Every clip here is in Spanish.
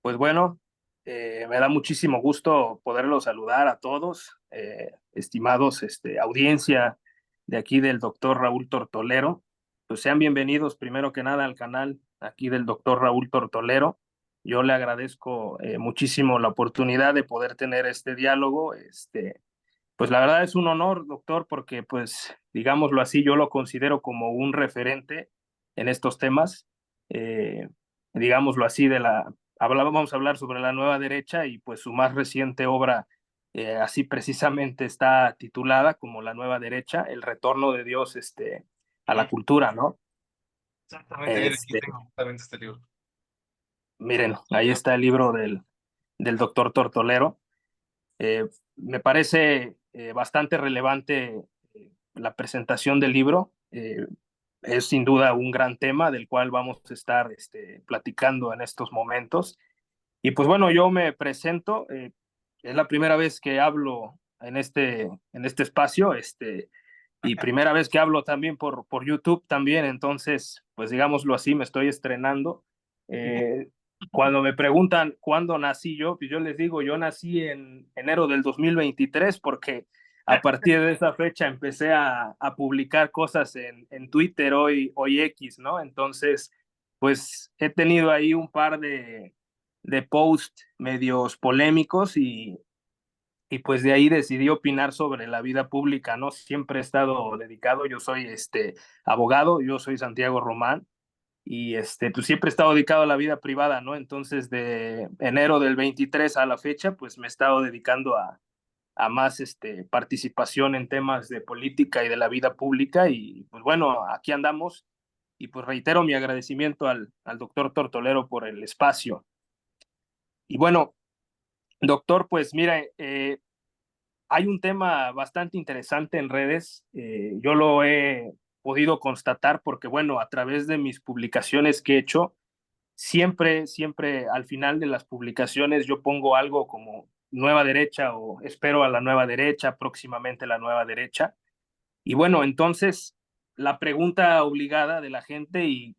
Pues bueno, me da muchísimo gusto poderlos saludar a todos, estimados audiencia de aquí del doctor Raúl Tortolero. Pues sean bienvenidos primero que nada al canal aquí del doctor Raúl Tortolero. Yo le agradezco muchísimo la oportunidad de poder tener este diálogo. Pues la verdad es un honor, doctor, porque pues digámoslo así, yo lo considero como un referente en estos temas. Eh, digámoslo así, vamos a hablar sobre la nueva derecha y pues su más reciente obra, así precisamente está titulada como La Nueva Derecha, el retorno de Dios a la Ujú. cultura, ¿no? Exactamente, mira, aquí Este, tengo justamente este libro. miren, ahí está el libro del doctor Tortolero. Me parece bastante relevante la presentación del libro. Es sin duda un gran tema del cual vamos a estar platicando en estos momentos. Y pues bueno, yo me presento, es la primera vez que hablo en este espacio, y primera vez que hablo también por YouTube también, entonces, pues digámoslo así, me estoy estrenando. Eh, Cuando me preguntan cuándo nací yo, pues yo les digo, yo nací en enero del 2023 porque a partir de esa fecha empecé a publicar cosas en Twitter, hoy X, ¿no? Entonces, pues he tenido ahí un par de posts medios polémicos y pues de ahí decidí opinar sobre la vida pública, ¿no? Siempre he estado dedicado, yo soy abogado, yo soy Santiago Román y pues siempre he estado dedicado a la vida privada, ¿no? Entonces de enero del 23 a la fecha, pues me he estado dedicando a más participación en temas de política y de la vida pública y pues bueno, aquí andamos y pues reitero mi agradecimiento al doctor Tortolero por el espacio. Y bueno, doctor, pues mira, hay un tema bastante interesante en redes. Yo lo he podido constatar porque, bueno, a través de mis publicaciones que he hecho, siempre al final de las publicaciones yo pongo algo como nueva derecha o espero a la nueva derecha, próximamente la nueva derecha. Y bueno, entonces la pregunta obligada de la gente y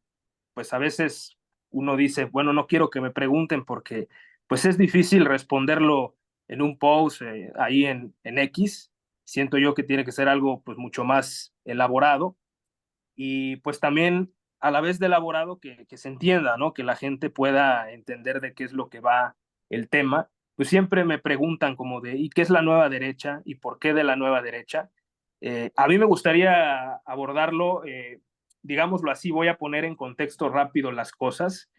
pues a veces uno dice, bueno, no quiero que me pregunten porque pues es difícil responderlo en un post ahí en X. Siento yo que tiene que ser algo pues mucho más elaborado y pues también a la vez de elaborado que se entienda, ¿no? Que la gente pueda entender de qué es lo que va el tema. Pues siempre me preguntan como de, ¿y qué es la nueva derecha? ¿Y por qué de la nueva derecha? A mí me gustaría abordarlo, digámoslo así, voy a poner en contexto rápido las cosas.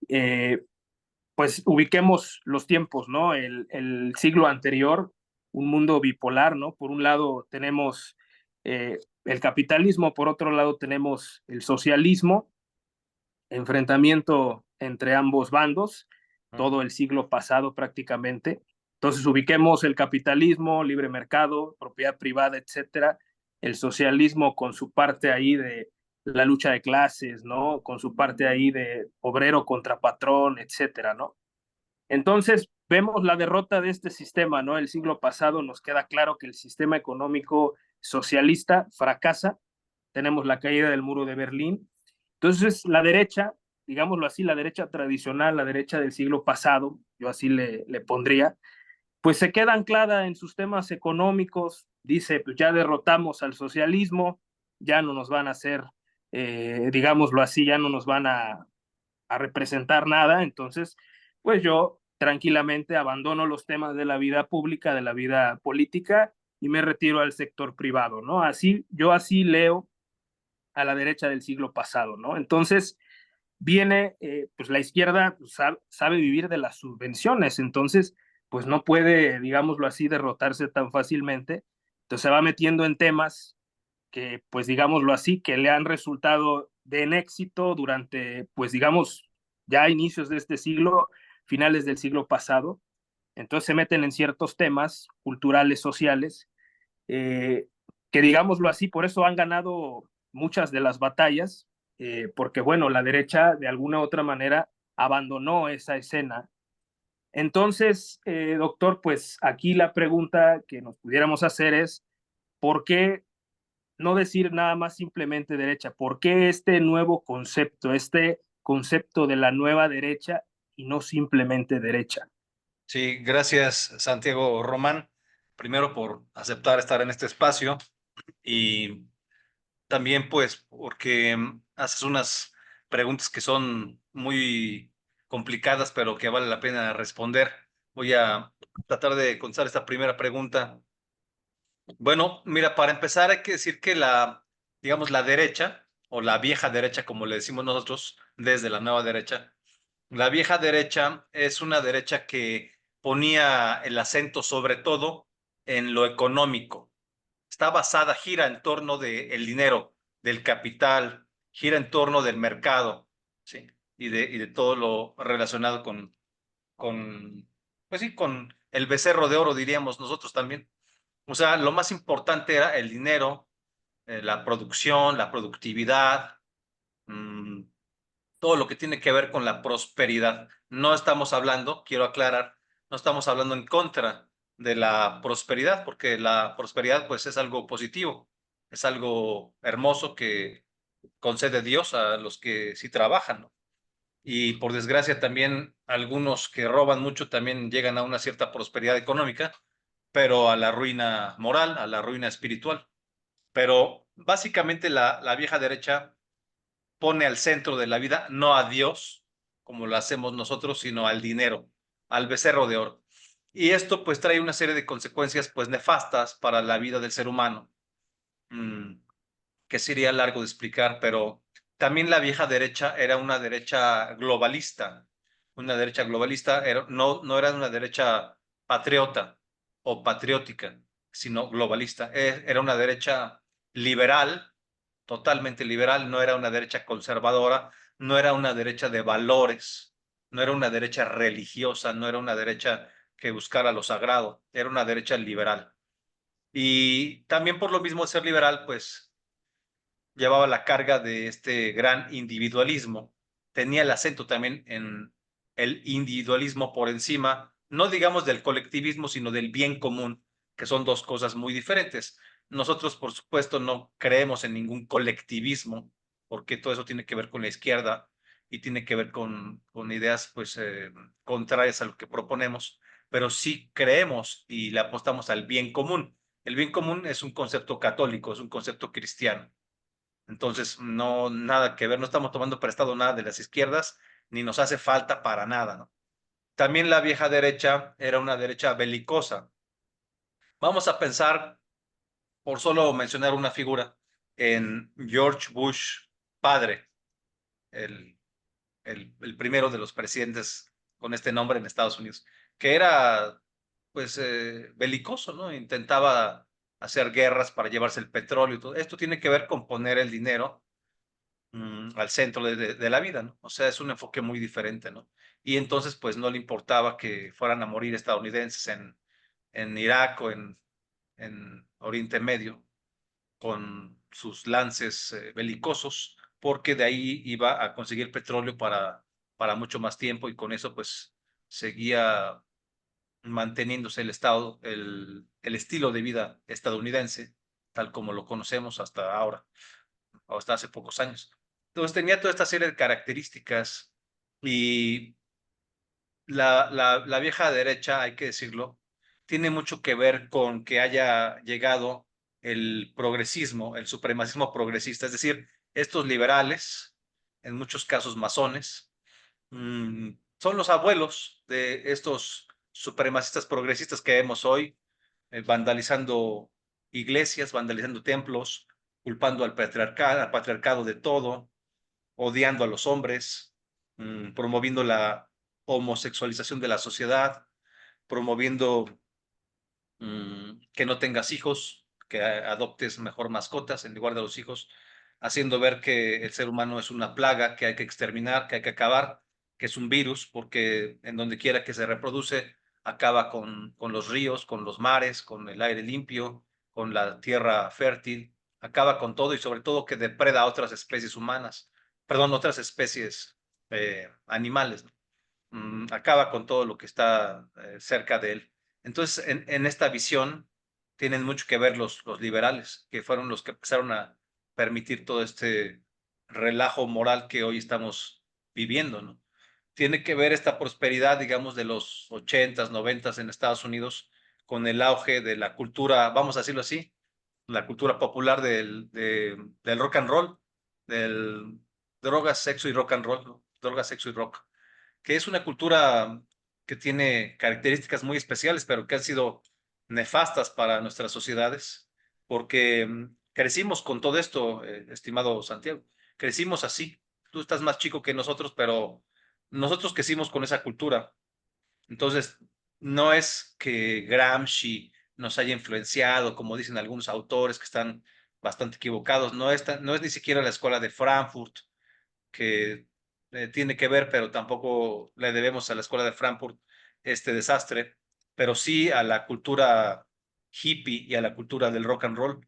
Eh, pues ubiquemos los tiempos, ¿no? El siglo anterior, un mundo bipolar, ¿no? Por un lado tenemos el capitalismo, por otro lado tenemos el socialismo, enfrentamiento entre ambos bandos, Ujú. todo el siglo pasado prácticamente. Entonces ubiquemos el capitalismo, libre mercado, propiedad privada, etcétera, el socialismo con su parte ahí de la lucha de clases, ¿no? Con su parte ahí de obrero contra patrón, etcétera, ¿no? Entonces, vemos la derrota de este sistema, ¿no? El siglo pasado nos queda claro que el sistema económico socialista fracasa, tenemos la caída del muro de Berlín. Entonces, la derecha, digámoslo así, la derecha tradicional, la derecha del siglo pasado, yo así le pondría, pues se queda anclada en sus temas económicos, dice, pues ya derrotamos al socialismo, ya no nos van a hacer, digámoslo así, ya no nos van a representar nada, entonces, pues yo tranquilamente abandono los temas de la vida pública, de la vida política y me retiro al sector privado, ¿no? Así, yo así leo a la derecha del siglo pasado, ¿no? Entonces, viene, pues la izquierda pues, sabe vivir de las subvenciones, entonces, pues no puede, digámoslo así, derrotarse tan fácilmente, entonces se va metiendo en temas que, pues digámoslo así, que le han resultado de en éxito durante, pues digamos, ya inicios de este siglo, finales del siglo pasado. Entonces se meten en ciertos temas culturales, sociales, eh, que digámoslo así, por eso han ganado muchas de las batallas, porque bueno, la derecha de alguna u otra manera abandonó esa escena. Entonces, doctor, pues aquí la pregunta que nos pudiéramos hacer es, ¿por qué no decir nada más simplemente derecha? ¿Por qué este nuevo concepto, este concepto de la nueva derecha? y no simplemente derecha. Sí, gracias Santiago Román, primero por aceptar estar en este espacio y también pues porque haces unas preguntas que son muy complicadas, pero que vale la pena responder. Voy a tratar de contestar esta primera pregunta. Bueno, mira, para empezar hay que decir que digamos, la derecha o la vieja derecha, como le decimos nosotros, desde la nueva derecha, la vieja derecha es una derecha que ponía el acento sobre todo en lo económico. Está basada, gira en torno del dinero, del capital, gira en torno del mercado, ¿sí? Y de todo lo relacionado pues sí, con el becerro de oro, diríamos nosotros también. O sea, lo más importante era el dinero, la producción, la productividad, mm, todo lo que tiene que ver con la prosperidad. No estamos hablando, quiero aclarar, no estamos hablando en contra de la prosperidad, porque la prosperidad pues es algo positivo, es algo hermoso que concede Dios a los que sí trabajan, ¿no? Y por desgracia también algunos que roban mucho también llegan a una cierta prosperidad económica, pero a la ruina moral, a la ruina espiritual. Pero básicamente la vieja derecha pone al centro de la vida no a Dios, como lo hacemos nosotros, sino al dinero, al becerro de oro. Y esto pues trae una serie de consecuencias pues nefastas para la vida del ser humano, mm, que sería largo de explicar, pero también la vieja derecha era una derecha globalista. Una derecha globalista no era una derecha patriota o patriótica, sino globalista. Era una derecha liberal, totalmente liberal, no era una derecha conservadora, no era una derecha de valores, no era una derecha religiosa, no era una derecha que buscara lo sagrado, era una derecha liberal. Y también por lo mismo de ser liberal, pues llevaba la carga de este gran individualismo. Tenía el acento también en el individualismo por encima, no digamos del colectivismo, sino del bien común, que son dos cosas muy diferentes. Nosotros, por supuesto, no creemos en ningún colectivismo, porque todo eso tiene que ver con la izquierda y tiene que ver con ideas pues contrarias a lo que proponemos, pero sí creemos y le apostamos al bien común. El bien común es un concepto católico, es un concepto cristiano. Entonces, no, nada que ver, no estamos tomando prestado nada de las izquierdas, ni nos hace falta para nada, ¿no? También la vieja derecha era una derecha belicosa. Vamos a pensar, por solo mencionar una figura, en George Bush padre, el, el primero de los presidentes con este nombre en Estados Unidos, que era, pues, belicoso, ¿no? Intentaba hacer guerras para llevarse el petróleo y todo. Esto tiene que ver con poner el dinero al centro de la vida, ¿no? O sea, es un enfoque muy diferente, ¿no? Y entonces, pues no le importaba que fueran a morir estadounidenses en Irak o en Oriente Medio con sus lances belicosos, porque de ahí iba a conseguir petróleo para mucho más tiempo y con eso, pues, seguía manteniéndose el estado, el estilo de vida estadounidense, tal como lo conocemos hasta ahora o hasta hace pocos años. Entonces tenía toda esta serie de características y la vieja derecha, hay que decirlo, tiene mucho que ver con que haya llegado el progresismo, el supremacismo progresista, es decir, estos liberales, en muchos casos masones, son los abuelos de estos supremacistas progresistas que vemos hoy, vandalizando iglesias, vandalizando templos, culpando al patriarcado de todo, odiando a los hombres, promoviendo la homosexualización de la sociedad, promoviendo que no tengas hijos, que adoptes mejor mascotas en lugar de los hijos, haciendo ver que el ser humano es una plaga que hay que exterminar, que hay que acabar, que es un virus, porque en donde quiera que se reproduce, acaba con los ríos, con los mares, con el aire limpio, con la tierra fértil, acaba con todo y sobre todo que depreda a otras especies humanas, perdón, otras especies animales, ¿no? Acaba con todo lo que está cerca de él. Entonces, en esta visión tienen mucho que ver los liberales, que fueron los que empezaron a permitir todo este relajo moral que hoy estamos viviendo, ¿no? tiene que ver esta prosperidad, digamos, de los 80s, 90s en Estados Unidos con el auge de la cultura, vamos a decirlo así, la cultura popular del rock and roll, del drogas, sexo y rock and roll, ¿no? Drogas, sexo y rock, que es una cultura que tiene características muy especiales, pero que han sido nefastas para nuestras sociedades, porque crecimos con todo esto, estimado Santiago, crecimos así. Tú estás más chico que nosotros, pero nosotros crecimos con esa cultura. Entonces, no es que Gramsci nos haya influenciado, como dicen algunos autores que están bastante equivocados, no es ni siquiera la escuela de Frankfurt, que tiene que ver, pero tampoco le debemos a la escuela de Frankfurt este desastre, pero sí a la cultura hippie y a la cultura del rock and roll.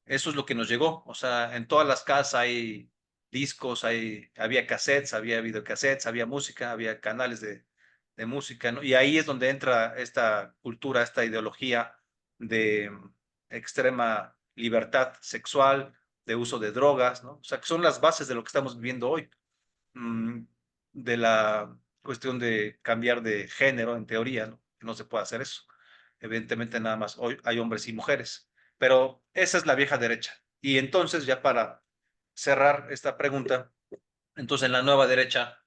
Eso es lo que nos llegó. O sea, en todas las casas hay discos, había cassettes, había videocassettes, había música, había canales de música, ¿no? Y ahí es donde entra esta cultura, esta ideología de extrema libertad sexual, de uso de drogas, ¿no? O sea, que son las bases de lo que estamos viviendo hoy, mm, de la cuestión de cambiar de género, en teoría, ¿no? No se puede hacer eso. Evidentemente, nada más hoy hay hombres y mujeres, pero esa es la vieja derecha. Y entonces, ya para cerrar esta pregunta, entonces en la nueva derecha,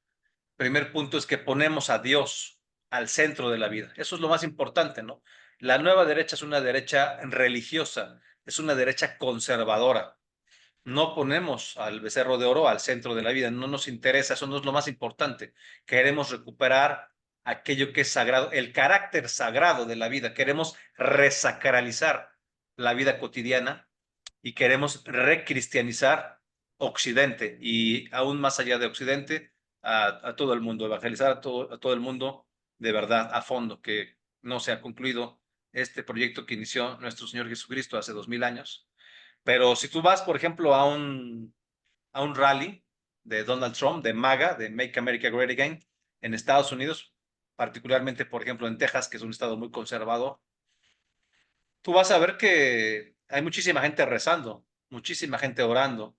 primer punto es que ponemos a Dios al centro de la vida. Eso es lo más importante, ¿no? La nueva derecha es una derecha religiosa, es una derecha conservadora. No ponemos al becerro de oro al centro de la vida, no nos interesa, eso no es lo más importante. Queremos recuperar aquello que es sagrado, el carácter sagrado de la vida. Queremos resacralizar la vida cotidiana y queremos recristianizar Occidente y aún más allá de Occidente, a todo el mundo, evangelizar a todo el mundo de verdad, a fondo, que no se ha concluido este proyecto que inició nuestro Señor Jesucristo hace 2000 años. Pero si tú vas, por ejemplo, a un rally de Donald Trump, de MAGA, de Make America Great Again, en Estados Unidos, particularmente, por ejemplo, en Texas, que es un estado muy conservador, tú vas a ver que hay muchísima gente rezando, muchísima gente orando,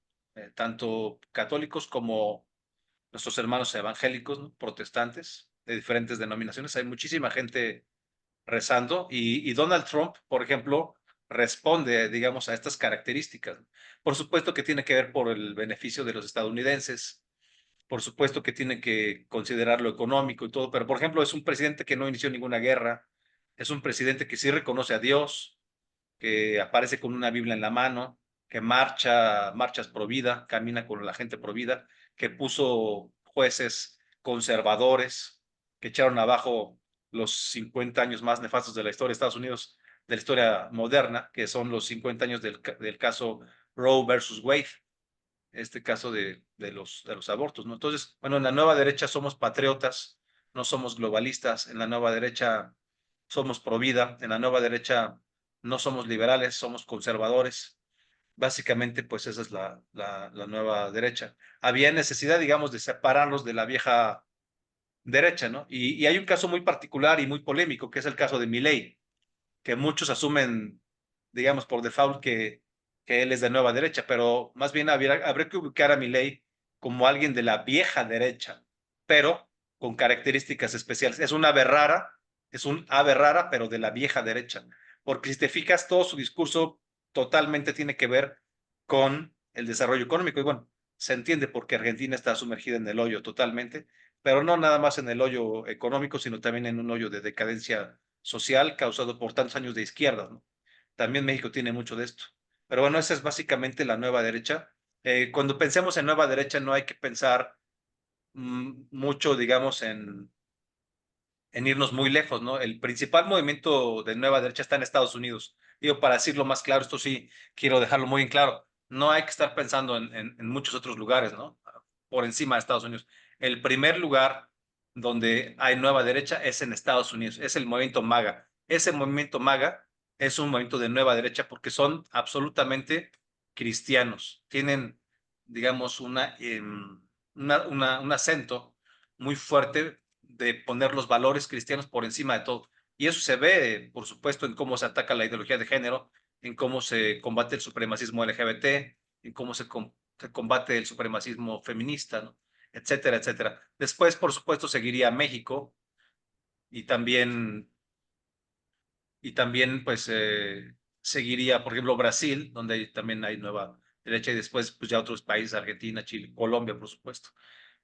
tanto católicos como nuestros hermanos evangélicos, ¿no? Protestantes de diferentes denominaciones. Hay muchísima gente rezando y Donald Trump, por ejemplo, responde, digamos, a estas características. Por supuesto que tiene que ver por el beneficio de los estadounidenses, por supuesto que tiene que considerar lo económico y todo, pero por ejemplo es un presidente que no inició ninguna guerra, es un presidente que sí reconoce a Dios, que aparece con una Biblia en la mano, que marchas pro vida, camina con la gente pro vida, que puso jueces conservadores, que echaron abajo los 50 años más nefastos de la historia de Estados Unidos, de la historia moderna, que son los 50 años del caso Roe versus Wade, este caso de los abortos, ¿no? Entonces, bueno, en la nueva derecha somos patriotas, no somos globalistas, en la nueva derecha somos pro vida, en la nueva derecha no somos liberales, somos conservadores. Básicamente, pues esa es la nueva derecha. Había necesidad, digamos, de separarlos de la vieja derecha, ¿no? Y hay un caso muy particular y muy polémico, que es el caso de Milei, que muchos asumen, digamos, por default que él es de nueva derecha, pero más bien habría que ubicar a Milei como alguien de la vieja derecha, pero con características especiales. Es un ave rara, pero de la vieja derecha, porque si te fijas, todo su discurso totalmente tiene que ver con el desarrollo económico. Y bueno, se entiende porque Argentina está sumergida en el hoyo totalmente, pero no nada más en el hoyo económico, sino también en un hoyo de decadencia social causado por tantos años de izquierda, ¿no? También México tiene mucho de esto. Pero bueno, esa es básicamente la nueva derecha. Cuando pensemos en nueva derecha, no hay que pensar mucho, digamos, en irnos muy lejos, ¿no? El principal movimiento de nueva derecha está en Estados Unidos. Digo, para decirlo más claro, esto sí quiero dejarlo muy en claro. No hay que estar pensando en muchos otros lugares, ¿no? Por encima de Estados Unidos. El primer lugar donde hay nueva derecha es en Estados Unidos, es el movimiento MAGA. Ese movimiento MAGA es un movimiento de nueva derecha porque son absolutamente cristianos. Tienen, digamos, un acento muy fuerte de poner los valores cristianos por encima de todo. Y eso se ve, por supuesto, en cómo se ataca la ideología de género, en cómo se combate el supremacismo LGBT, en cómo se combate el supremacismo feminista, ¿no? etcétera, etcétera. Después, por supuesto, seguiría México y también, pues, seguiría, por ejemplo, Brasil, donde también hay nueva derecha, y después, pues ya otros países, Argentina, Chile, Colombia, por supuesto.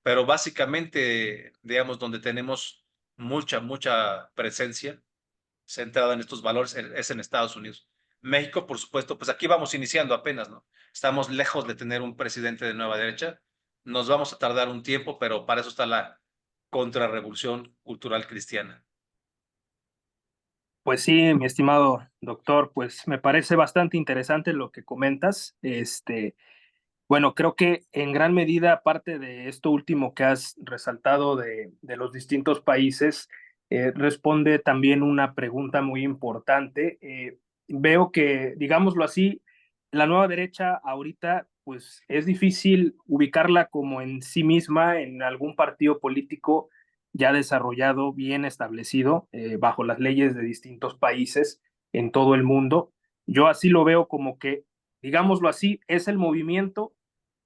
Pero básicamente, digamos, donde tenemos mucha presencia centrada en estos valores es en Estados Unidos. México, por supuesto, pues aquí vamos iniciando apenas, ¿no? Estamos lejos de tener un presidente de nueva derecha. Nos vamos a tardar un tiempo, pero para eso está la contrarrevolución cultural cristiana. Pues sí, mi estimado doctor, pues me parece bastante interesante lo que comentas. Bueno, creo que en gran medida, aparte de esto último que has resaltado de los distintos países, responde también una pregunta muy importante. Veo que, digámoslo así, la nueva derecha ahorita, pues es difícil ubicarla como en sí misma en algún partido político ya desarrollado, bien establecido, bajo las leyes de distintos países en todo el mundo. Yo así lo veo como que, digámoslo así, es el movimiento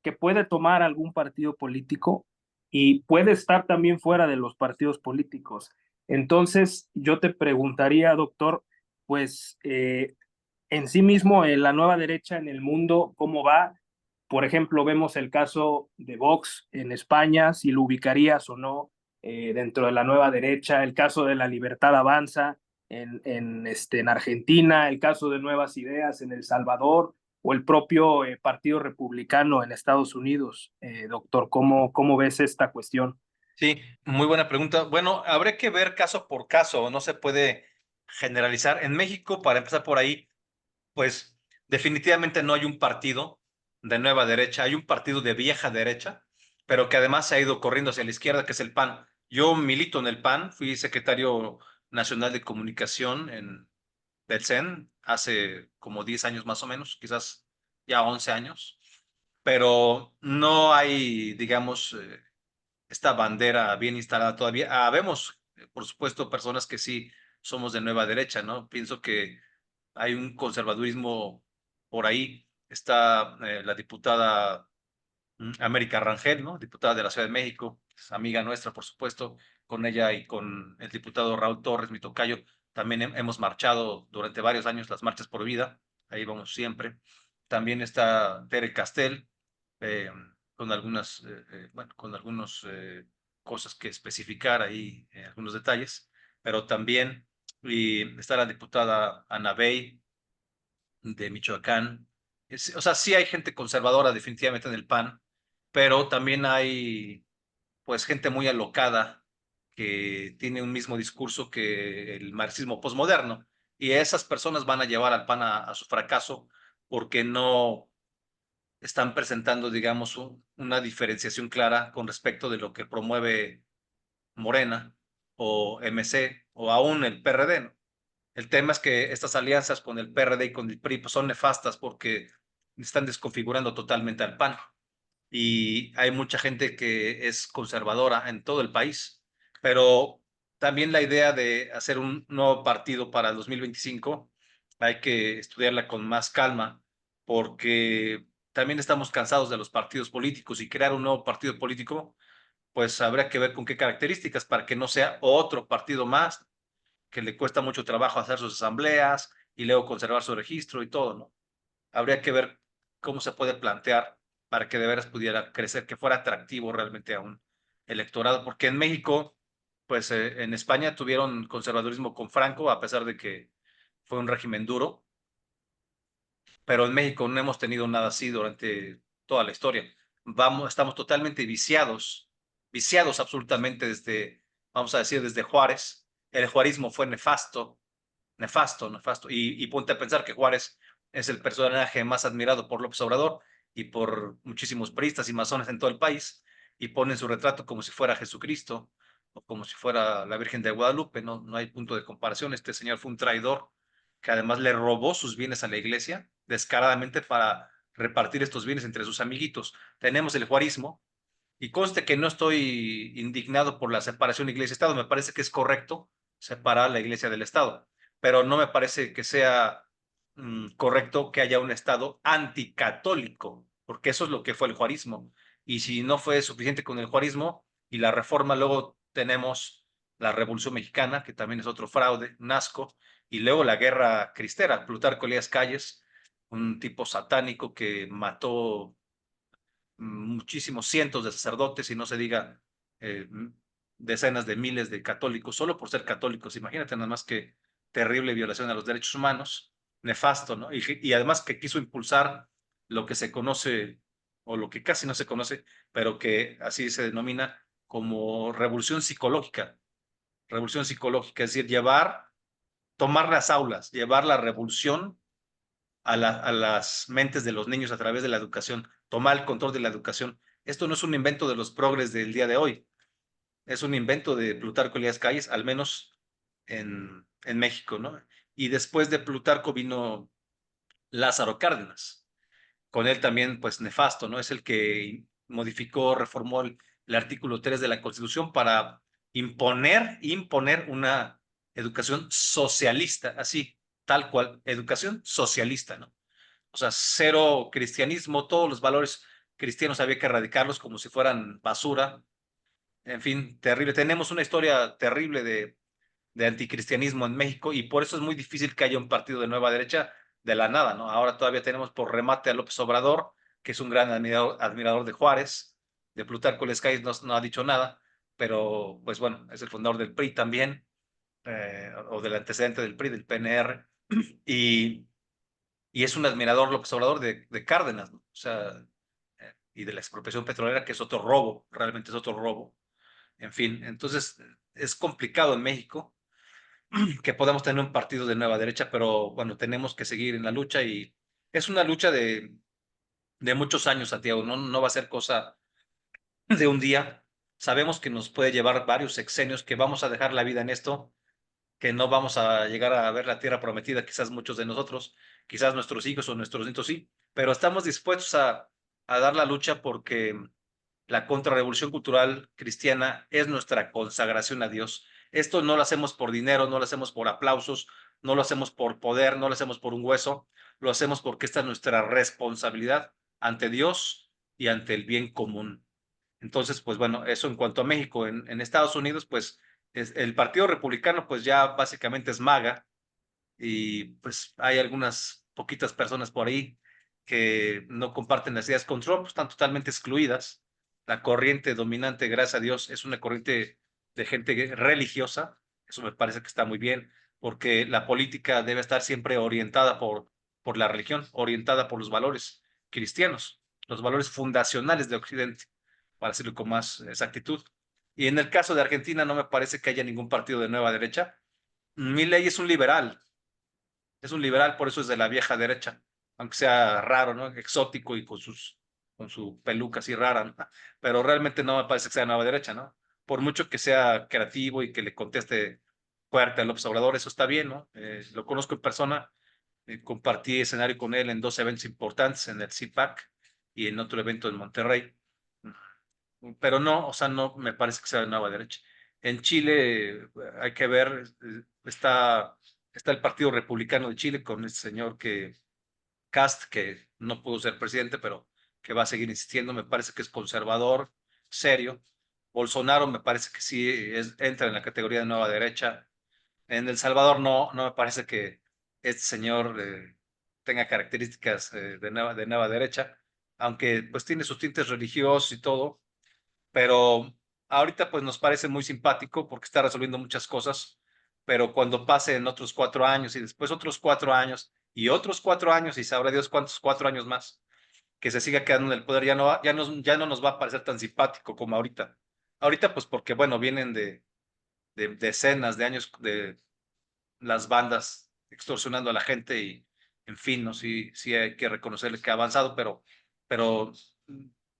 que puede tomar algún partido político y puede estar también fuera de los partidos políticos. Entonces, yo te preguntaría, doctor, pues en sí mismo, la nueva derecha en el mundo, ¿cómo va? Por ejemplo, vemos el caso de Vox en España, si lo ubicarías o no dentro de la nueva derecha, el caso de la Libertad Avanza en Argentina, el caso de Nuevas Ideas en El Salvador o el propio Partido Republicano en Estados Unidos. Doctor, ¿cómo ves esta cuestión? Sí, muy buena pregunta. Bueno, habrá que ver caso por caso, no se puede generalizar. En México, para empezar por ahí, pues definitivamente no hay un partido de nueva derecha, hay un partido de vieja derecha, pero que además se ha ido corriendo hacia la izquierda, que es el PAN. Yo milito en el PAN, fui secretario nacional de comunicación del CEN hace como 10 años más o menos, quizás ya 11 años, pero no hay, digamos, esta bandera bien instalada todavía. Vemos, por supuesto, personas que sí somos de nueva derecha, ¿no? Pienso que hay un conservadurismo por ahí. Está la diputada América Rangel, ¿no? Diputada de la Ciudad de México, es amiga nuestra, por supuesto, con ella y con el diputado Raúl Torres, mi tocayo. También hemos marchado durante varios años las marchas por vida, ahí vamos siempre. También está Tere Castel, eh, con algunas, bueno, con algunos cosas que especificar ahí, algunos detalles, pero también está la diputada Anabey de Michoacán. O sea, sí hay gente conservadora definitivamente en el PAN, pero también hay pues gente muy alocada que tiene un mismo discurso que el marxismo posmoderno, y esas personas van a llevar al PAN a su fracaso porque no están presentando, digamos, una diferenciación clara con respecto de lo que promueve Morena o MC o aún el PRD, ¿no? El tema es que estas alianzas con el PRD y con el PRI pues, son nefastas porque están desconfigurando totalmente al PAN. Y hay mucha gente que es conservadora en todo el país, pero también la idea de hacer un nuevo partido para el 2025 hay que estudiarla con más calma porque también estamos cansados de los partidos políticos, y crear un nuevo partido político pues habría que ver con qué características para que no sea otro partido más que le cuesta mucho trabajo hacer sus asambleas y luego conservar su registro y todo, ¿no? Habría que ver cómo se puede plantear para que de veras pudiera crecer, que fuera atractivo realmente a un electorado, porque en México, pues en España tuvieron conservadurismo con Franco, a pesar de que fue un régimen duro, pero en México no hemos tenido nada así durante toda la historia. Estamos totalmente viciados absolutamente desde, vamos a decir, desde Juárez. El juarismo fue nefasto, nefasto. Y ponte a pensar que Juárez es el personaje más admirado por López Obrador y por muchísimos priistas y masones en todo el país, y ponen su retrato como si fuera Jesucristo o como si fuera la Virgen de Guadalupe. No, no hay punto de comparación. Este señor fue un traidor que además le robó sus bienes a la iglesia descaradamente para repartir estos bienes entre sus amiguitos. Tenemos el juarismo, y conste que no estoy indignado por la separación iglesia-estado, me parece que es correcto separar la iglesia del estado, pero no me parece que sea correcto que haya un estado anticatólico, porque eso es lo que fue el juarismo. y si no fue suficiente con el juarismo y la reforma, luego tenemos la Revolución Mexicana, que también es otro fraude, un asco, y luego la Guerra Cristera, Plutarco Elías Calles, un tipo satánico que mató muchísimos cientos de sacerdotes y no se diga eh, decenas de miles de católicos solo por ser católicos. Imagínate nada más que terrible violación a los derechos humanos, nefasto, ¿no? Y además que quiso impulsar lo que se conoce o lo que casi no se conoce, pero que así se denomina como revolución psicológica, es decir, tomar las aulas, llevar la revolución a las mentes de los niños a través de la educación, tomar el control de la educación. Esto no es un invento de los progres del día de hoy, es un invento de Plutarco Elías Calles, al menos en México, ¿no? Y después de Plutarco vino Lázaro Cárdenas, con él también, pues nefasto, ¿no? Es el que modificó, reformó el artículo 3 de la Constitución para imponer una educación socialista, así, tal cual, educación socialista, ¿no? O sea, cero cristianismo, todos los valores cristianos había que erradicarlos como si fueran basura. En fin, terrible. Tenemos una historia terrible de anticristianismo en México y por eso es muy difícil que haya un partido de nueva derecha de la nada, ¿no? Ahora todavía tenemos por remate a López Obrador, que es un gran admirador de Juárez, de Plutarco Elías Calles no ha dicho nada, pero pues bueno, es el fundador del PRI también, o del antecedente del PRI, del PNR, y y es un admirador López Obrador de Cárdenas, ¿no? O sea, y de la expropiación petrolera, que es otro robo, realmente es otro robo. En fin, entonces es complicado en México que podamos tener un partido de nueva derecha, pero bueno, tenemos que seguir en la lucha y es una lucha de muchos años, Santiago, no va a ser cosa de un día. Sabemos que nos puede llevar varios sexenios, que vamos a dejar la vida en esto, que no vamos a llegar a ver la tierra prometida, quizás muchos de nosotros, quizás nuestros hijos o nuestros nietos sí, pero estamos dispuestos a dar la lucha porque la contrarrevolución cultural cristiana es nuestra consagración a Dios. Esto no lo hacemos por dinero, no lo hacemos por aplausos, no lo hacemos por poder, no lo hacemos por un hueso, lo hacemos porque esta es nuestra responsabilidad ante Dios y ante el bien común. Entonces, pues bueno, eso en cuanto a México. En Estados Unidos, pues el Partido Republicano, pues ya básicamente es MAGA y pues hay algunas poquitas personas por ahí que no comparten las ideas con Trump, están totalmente excluidas. La corriente dominante, gracias a Dios, es una corriente de gente religiosa. Eso me parece que está muy bien, porque la política debe estar siempre orientada por la religión, orientada por los valores cristianos, los valores fundacionales de Occidente, para decirlo con más exactitud. Y en el caso de Argentina no me parece que haya ningún partido de nueva derecha. Milei es un liberal, por eso es de la vieja derecha, aunque sea raro, ¿no? Exótico y con su peluca así rara, ¿no? Pero realmente no me parece que sea nueva derecha, ¿no? Por mucho que sea creativo y que le conteste fuerte al observador, eso está bien, ¿no? Lo conozco en persona, compartí escenario con él en dos eventos importantes, en el CIPAC y en otro evento en Monterrey. Pero no, o sea, no me parece que sea de nueva derecha. En Chile hay que ver, está el Partido Republicano de Chile con este señor Cast, que no pudo ser presidente, pero que va a seguir insistiendo, me parece que es conservador, serio. Bolsonaro me parece que sí entra en la categoría de nueva derecha. En El Salvador no me parece que este señor tenga características de nueva derecha, aunque pues tiene sus tintes religiosos y todo, pero ahorita pues nos parece muy simpático porque está resolviendo muchas cosas, pero cuando pasen otros 4 años y después otros 4 años y otros 4 años y sabrá Dios cuántos 4 años más que se siga quedando en el poder, ya no nos va a parecer tan simpático como ahorita. Ahorita pues porque bueno, vienen de decenas de años de las bandas extorsionando a la gente y en fin, ¿no? Sí hay que reconocerle que ha avanzado, pero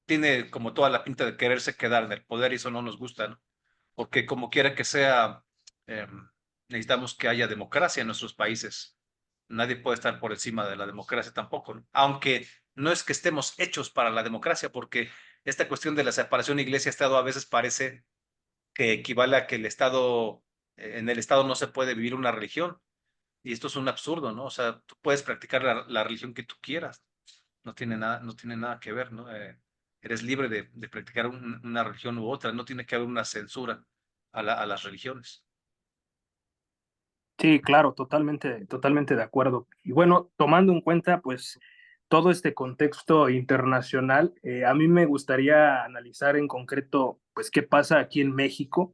tiene como toda la pinta de quererse quedar en el poder y eso no nos gusta, ¿no? Porque como quiera que sea, eh, necesitamos que haya democracia en nuestros países. Nadie puede estar por encima de la democracia tampoco, ¿no? Aunque no es que estemos hechos para la democracia, porque esta cuestión de la separación iglesia-estado a veces parece que equivale a que en el Estado no se puede vivir una religión. Y esto es un absurdo, ¿no? O sea, tú puedes practicar la religión que tú quieras. No tiene nada que ver, ¿no? eres libre de practicar una religión u otra, no tiene que haber una censura a las religiones. Sí, claro, totalmente, totalmente de acuerdo. Y bueno, tomando en cuenta pues todo este contexto internacional, a mí me gustaría analizar en concreto pues qué pasa aquí en México.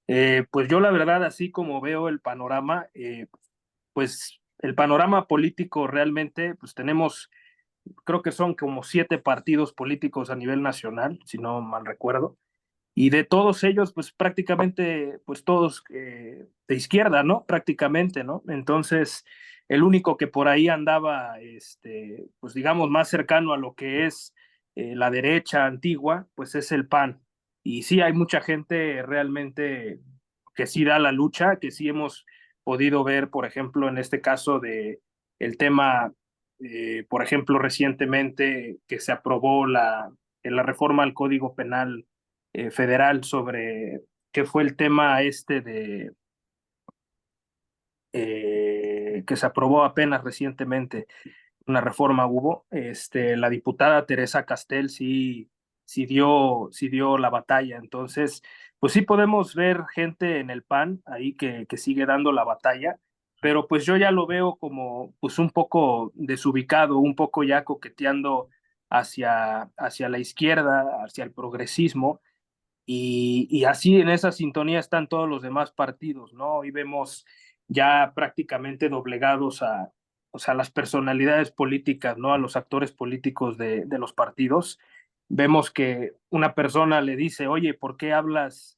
Pues yo la verdad, así como veo el panorama, pues el panorama político realmente, pues tenemos, creo que son como 7 partidos políticos a nivel nacional, si no mal recuerdo, y de todos ellos, pues prácticamente, pues todos de izquierda, ¿no? Prácticamente, ¿no? Entonces, el único que por ahí andaba, pues digamos, más cercano a lo que es la derecha antigua, pues es el PAN. Y sí, hay mucha gente realmente que sí da la lucha, que sí hemos podido ver, por ejemplo, en este caso de el tema, por ejemplo, recientemente que se aprobó la reforma al Código Penal federal sobre qué fue el tema de que se aprobó apenas recientemente, una reforma hubo, la diputada Teresa Castel sí dio la batalla, entonces, pues sí podemos ver gente en el PAN ahí que sigue dando la batalla, pero pues yo ya lo veo como pues un poco desubicado, un poco ya coqueteando hacia la izquierda, hacia el progresismo, y así en esa sintonía están todos los demás partidos, ¿no? Y vemos ya prácticamente doblegados a, o sea, las personalidades políticas, ¿no? A los actores políticos de los partidos. Vemos que una persona le dice, oye, ¿por qué hablas,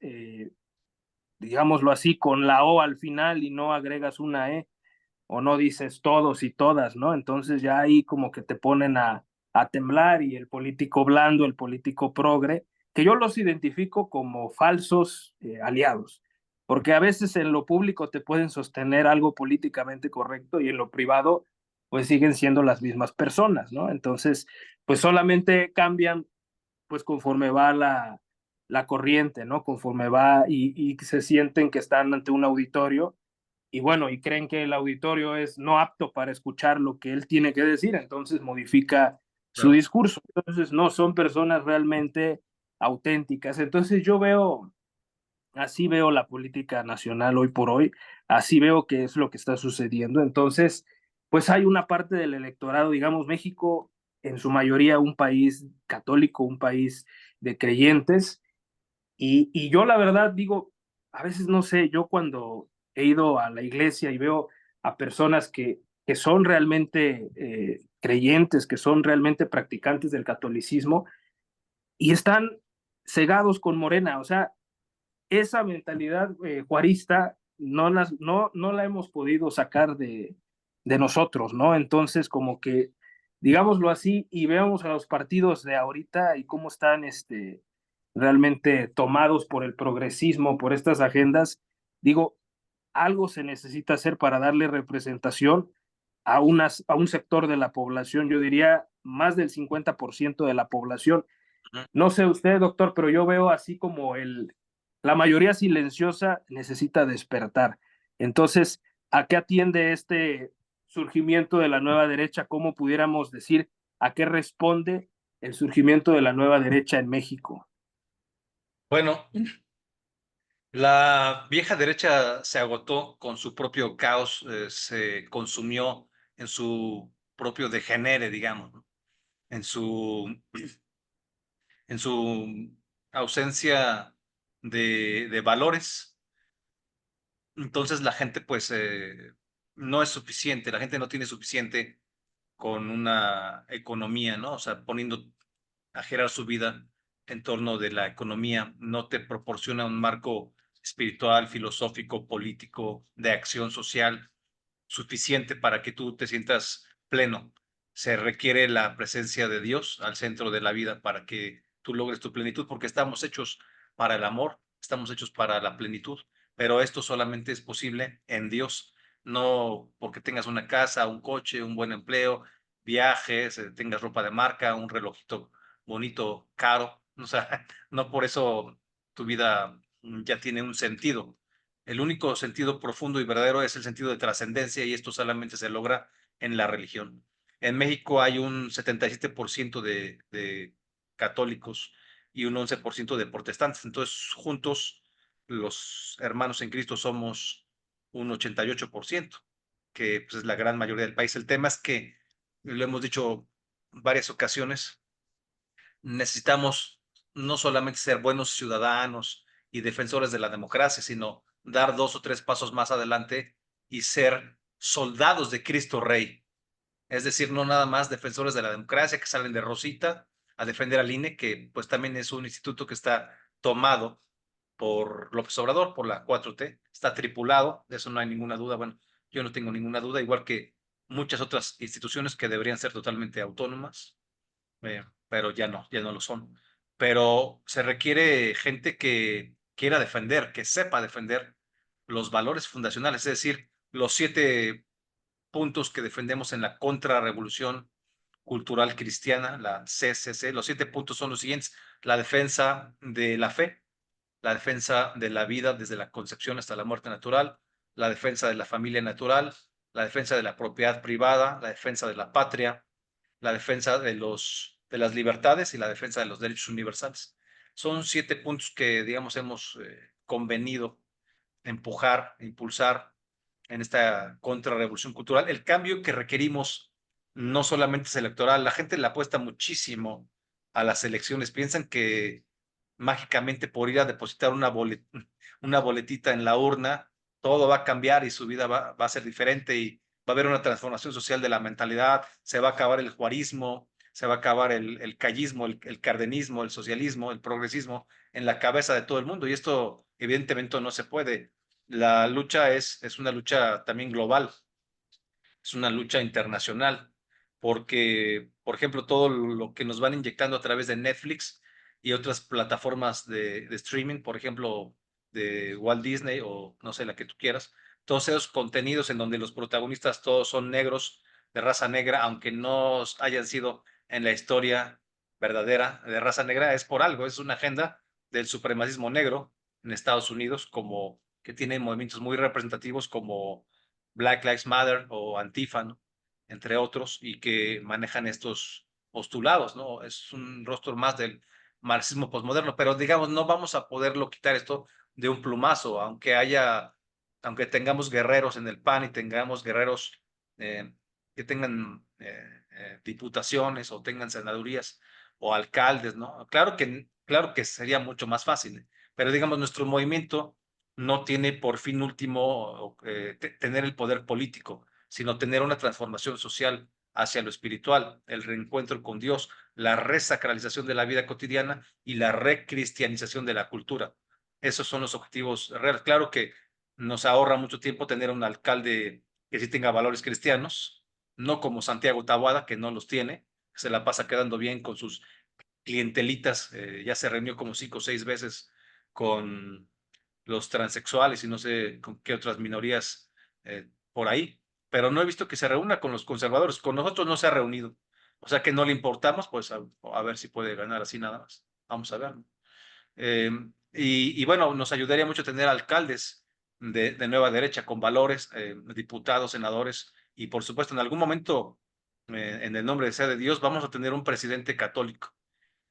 digámoslo así, con la O al final y no agregas una E? O no dices todos y todas, ¿no? Entonces ya ahí como que te ponen a temblar y el político blando, el político progre, que yo los identifico como falsos aliados, porque a veces en lo público te pueden sostener algo políticamente correcto y en lo privado pues siguen siendo las mismas personas, ¿no? Entonces, pues solamente cambian pues conforme va la corriente, ¿no? Conforme va y se sienten que están ante un auditorio y bueno, y creen que el auditorio es no apto para escuchar lo que él tiene que decir, entonces modifica su Claro. discurso. Entonces no son personas realmente auténticas. Entonces yo veo, así veo la política nacional hoy por hoy, así veo que es lo que está sucediendo. Entonces, pues hay una parte del electorado, digamos, México en su mayoría un país católico, un país de creyentes, y yo la verdad digo, a veces no sé, yo cuando he ido a la iglesia y veo a personas que son realmente creyentes, que son realmente practicantes del catolicismo y están cegados con Morena, o sea, esa mentalidad juarista no la hemos podido sacar de nosotros, ¿no? Entonces, como que, digámoslo así, y veamos a los partidos de ahorita y cómo están realmente tomados por el progresismo, por estas agendas, digo, algo se necesita hacer para darle representación a un sector de la población, yo diría más del 50% de la población. Ujú. No sé usted, doctor, pero yo veo así como la mayoría silenciosa necesita despertar. Entonces, ¿a qué atiende este surgimiento de la nueva derecha? ¿Cómo pudiéramos decir a qué responde el surgimiento de la nueva derecha en México? Bueno, la vieja derecha se agotó con su propio caos, se consumió en su propio degenere, digamos, ¿no? En en su ausencia de valores. Entonces la gente pues no es suficiente, la gente no tiene suficiente con una economía, ¿no? O sea, poniendo a girar su vida en torno de la economía, no te proporciona un marco espiritual, filosófico, político, de acción social suficiente para que tú te sientas pleno. Se requiere la presencia de Dios al centro de la vida para que tú logres tu plenitud, porque estamos hechos para el amor, estamos hechos para la plenitud, pero esto solamente es posible en Dios, no porque tengas una casa, un coche, un buen empleo, viajes, tengas ropa de marca, un relojito bonito, caro, o sea, no por eso tu vida ya tiene un sentido. El único sentido profundo y verdadero es el sentido de trascendencia y esto solamente se logra en la religión. En México hay un 77% de católicos y un 11% de protestantes. Entonces, juntos, los hermanos en Cristo somos un 88%, que pues, es la gran mayoría del país. El tema es que, lo hemos dicho en varias ocasiones, necesitamos no solamente ser buenos ciudadanos y defensores de la democracia, sino dar 2 o 3 pasos más adelante y ser soldados de Cristo Rey. Es decir, no nada más defensores de la democracia que salen de Rosita a defender al INE, que pues también es un instituto que está tomado por López Obrador, por la 4T, está tripulado, de eso no hay ninguna duda. Bueno, yo no tengo ninguna duda, igual que muchas otras instituciones que deberían ser totalmente autónomas, pero ya no lo son. Pero se requiere gente que quiera defender, que sepa defender los valores fundacionales, es decir, los 7 puntos que defendemos en la contrarrevolución cultural cristiana, la CCC. Los 7 puntos son los siguientes: la defensa de la fe, la defensa de la vida desde la concepción hasta la muerte natural, la defensa de la familia natural, la defensa de la propiedad privada, la defensa de la patria, la defensa de las libertades y la defensa de los derechos universales. Son 7 puntos que, digamos, hemos convenido empujar, impulsar en esta contrarrevolución cultural. El cambio que requerimos no solamente es electoral, la gente le apuesta muchísimo a las elecciones, piensan que mágicamente por ir a depositar una boletita en la urna, todo va a cambiar y su vida va a ser diferente y va a haber una transformación social de la mentalidad, se va a acabar el juarismo, se va a acabar el callismo, el cardenismo, el socialismo, el progresismo en la cabeza de todo el mundo. Y esto evidentemente no se puede. La lucha es una lucha también global, es una lucha internacional, porque, por ejemplo, todo lo que nos van inyectando a través de Netflix y otras plataformas de streaming, por ejemplo, de Walt Disney o no sé, la que tú quieras, todos esos contenidos en donde los protagonistas todos son negros, de raza negra, aunque no hayan sido en la historia verdadera de raza negra, es por algo, es una agenda del supremacismo negro en Estados Unidos, como que tiene movimientos muy representativos como Black Lives Matter o Antifa, ¿no? Entre otros, y que manejan estos postulados, ¿no? Es un rostro más del marxismo posmoderno, pero digamos, no vamos a poderlo quitar esto de un plumazo, aunque tengamos guerreros en el PAN y tengamos guerreros que tengan diputaciones o tengan senadurías o alcaldes, ¿no? Claro que sería mucho más fácil, pero digamos, nuestro movimiento no tiene por fin último tener el poder político, sino tener una transformación social hacia lo espiritual, el reencuentro con Dios, la resacralización de la vida cotidiana y la recristianización de la cultura. Esos son los objetivos reales. Claro que nos ahorra mucho tiempo tener un alcalde que sí tenga valores cristianos, no como Santiago Taboada, que no los tiene, se la pasa quedando bien con sus clientelitas, ya se reunió como 5 o 6 veces con los transexuales y no sé con qué otras minorías por ahí, pero no he visto que se reúna con los conservadores, con nosotros no se ha reunido, o sea que no le importamos, pues a ver si puede ganar así nada más, vamos a ver. Eh, y bueno, nos ayudaría mucho tener alcaldes de nueva derecha con valores, diputados, senadores, y por supuesto en algún momento, en el nombre de sea de Dios, vamos a tener un presidente católico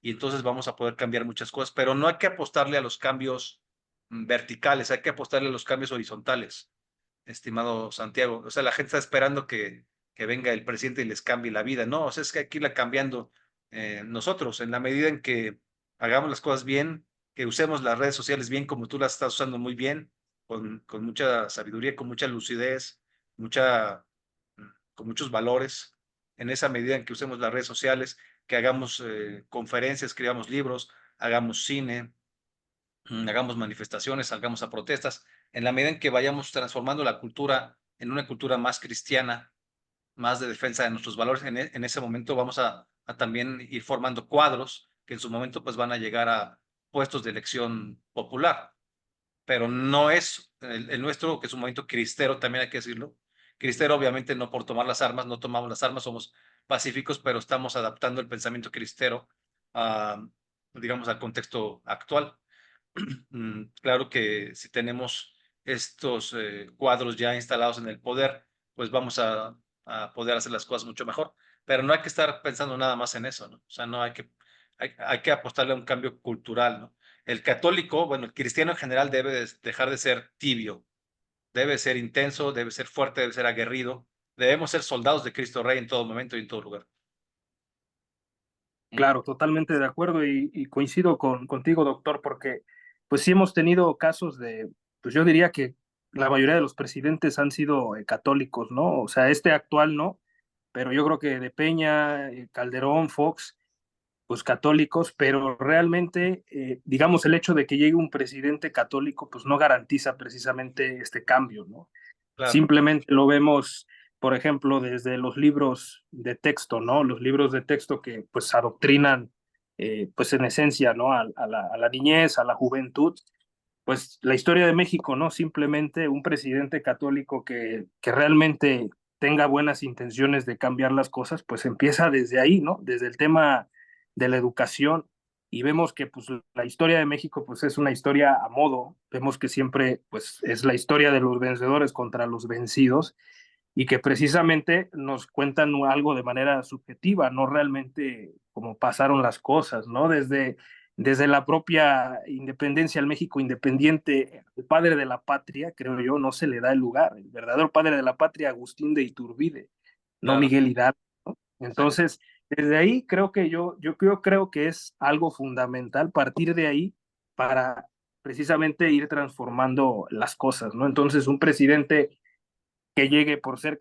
y entonces vamos a poder cambiar muchas cosas, pero no hay que apostarle a los cambios verticales, hay que apostarle a los cambios horizontales, estimado Santiago. O sea, la gente está esperando que venga el presidente y les cambie la vida. No, o sea, es que hay que irla cambiando nosotros, en la medida en que hagamos las cosas bien, que usemos las redes sociales bien como tú las estás usando muy bien, con mucha sabiduría, con mucha lucidez, mucha, con muchos valores. En esa medida en que usemos las redes sociales, que hagamos conferencias, escribamos libros, hagamos cine, hagamos manifestaciones, salgamos a protestas, en la medida en que vayamos transformando la cultura en una cultura más cristiana, más de defensa de nuestros valores, en ese momento vamos a también ir formando cuadros que en su momento pues van a llegar a puestos de elección popular, pero no es el nuestro, que es un movimiento cristero, también hay que decirlo. Cristero, obviamente, no por tomar las armas, no tomamos las armas, somos pacíficos, pero estamos adaptando el pensamiento cristero a, digamos, al contexto actual. Claro que si tenemos estos cuadros ya instalados en el poder, pues vamos a poder hacer las cosas mucho mejor, pero no hay que estar pensando nada más en eso, ¿no? O sea, no hay hay que apostarle a un cambio cultural, ¿no? El católico, bueno, el cristiano en general debe dejar de ser tibio, debe ser intenso, debe ser fuerte, debe ser aguerrido. Debemos ser soldados de Cristo Rey en todo momento y en todo lugar. Claro, totalmente de acuerdo y coincido contigo, doctor, porque pues sí hemos tenido casos de, pues yo diría que la mayoría de los presidentes han sido católicos, ¿no? O sea, este actual no, pero yo creo que de Peña, Calderón, Fox, pues católicos, pero realmente, digamos, el hecho de que llegue un presidente católico, pues no garantiza precisamente este cambio, ¿no? Claro, Simplemente lo vemos, por ejemplo, desde los libros de texto, ¿no? Los libros de texto que pues adoctrinan, pues en esencia, ¿no? A la niñez, a la juventud, pues la historia de México, ¿no? Simplemente un presidente católico que realmente tenga buenas intenciones de cambiar las cosas, pues empieza desde ahí, ¿no? Desde el tema de la educación y vemos que pues la historia de México pues es una historia a modo, vemos que siempre pues es la historia de los vencedores contra los vencidos y que precisamente nos cuentan algo de manera subjetiva, no realmente como pasaron las cosas, ¿no? Desde la propia independencia, al México independiente, el padre de la patria, creo yo, no se le da el lugar. El verdadero padre de la patria, Agustín de Iturbide, no claro. Miguel Hidalgo, ¿no? Sí, Entonces, desde ahí creo que creo que es algo fundamental partir de ahí para precisamente ir transformando las cosas, ¿no? Entonces, un presidente que llegue por ser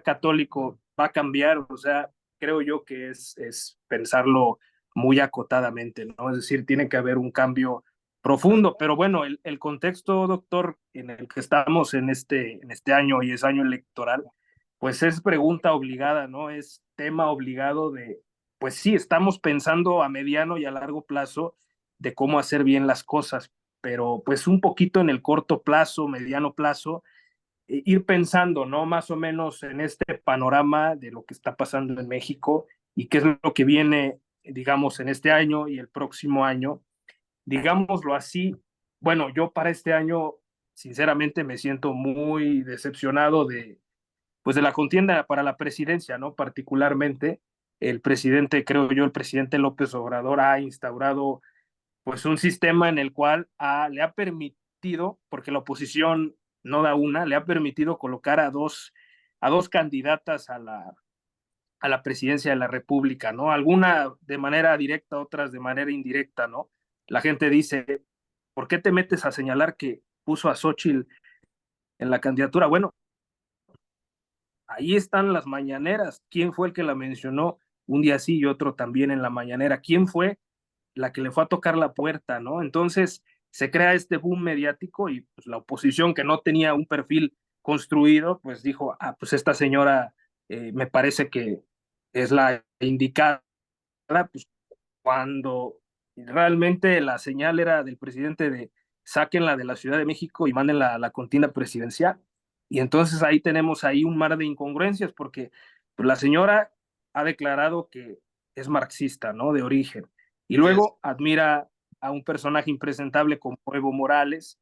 católico va a cambiar, o sea, creo yo que es pensarlo muy acotadamente, ¿no? Es decir, tiene que haber un cambio profundo, pero bueno, el contexto, doctor, en el que estamos en este año y es año electoral, pues es pregunta obligada, ¿no? Es tema obligado de, pues sí, estamos pensando a mediano y a largo plazo de cómo hacer bien las cosas, pero pues un poquito en el corto plazo, mediano plazo, ir pensando, ¿no? Más o menos en este panorama de lo que está pasando en México y qué es lo que viene, digamos, en este año y el próximo año. Digámoslo así, bueno, yo para este año, sinceramente, me siento muy decepcionado pues de la contienda para la presidencia, ¿no? Particularmente el presidente, creo yo, el presidente López Obrador ha instaurado pues un sistema en el cual le ha permitido, porque la oposición no da una, le ha permitido colocar a dos candidatas a la presidencia de la República, ¿no? Alguna de manera directa, otras de manera indirecta, ¿no? La gente dice, ¿por qué te metes a señalar que puso a Xochitl en la candidatura? Bueno, ahí están las mañaneras. ¿Quién fue el que la mencionó un día sí y otro también en la mañanera? ¿Quién fue la que le fue a tocar la puerta, ¿no? Entonces se crea este boom mediático y pues, la oposición que no tenía un perfil construido, pues dijo, ah, pues esta señora me parece que es la indicada, pues cuando realmente la señal era del presidente de sáquenla de la Ciudad de México y mándenla a la contienda presidencial. Y entonces ahí tenemos ahí un mar de incongruencias porque pues, la señora ha declarado que es marxista, ¿no? De origen. Y así es. luego admira a un personaje impresentable como Evo Morales.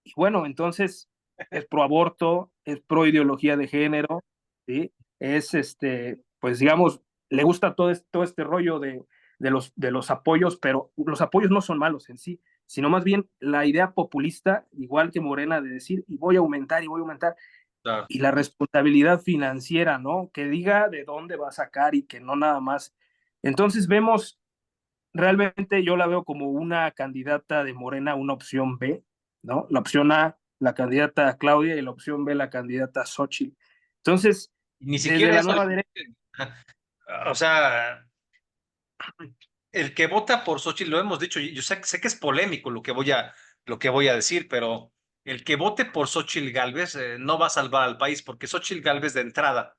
Y bueno, entonces es pro aborto, es pro ideología de género, ¿sí? Es pues digamos, le gusta todo este rollo de los apoyos, pero los apoyos no son malos en sí, sino más bien la idea populista, igual que Morena, de decir, y voy a aumentar, y voy a aumentar, Claro. y la responsabilidad financiera, ¿no? Que diga de dónde va a sacar y que no nada más. Entonces vemos, realmente yo la veo como una candidata de Morena, una opción B, ¿no? La opción A, la candidata Claudia, y la opción B, la candidata Xochitl. Entonces, Ni desde siquiera la eso. nueva derecha, O sea, el que vota por Xochitl, lo hemos dicho, yo sé que es polémico lo que voy a decir, pero el que vote por Xochitl Gálvez no va a salvar al país, porque Xochitl Gálvez de entrada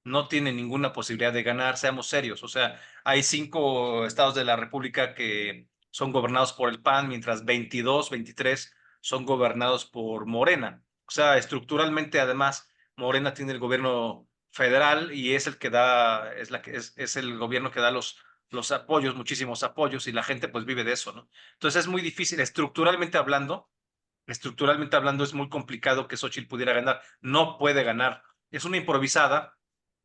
no tiene ninguna posibilidad de ganar, seamos serios. O sea, hay 5 estados de la República que son gobernados por el PAN, mientras 22, 23 son gobernados por Morena. O sea, estructuralmente, además, Morena tiene el gobierno federal y es el que da, es el gobierno que da los apoyos, muchísimos apoyos, y la gente pues vive de eso, ¿no? Entonces es muy difícil, estructuralmente hablando es muy complicado que Xochitl pudiera ganar. No puede ganar. Es una improvisada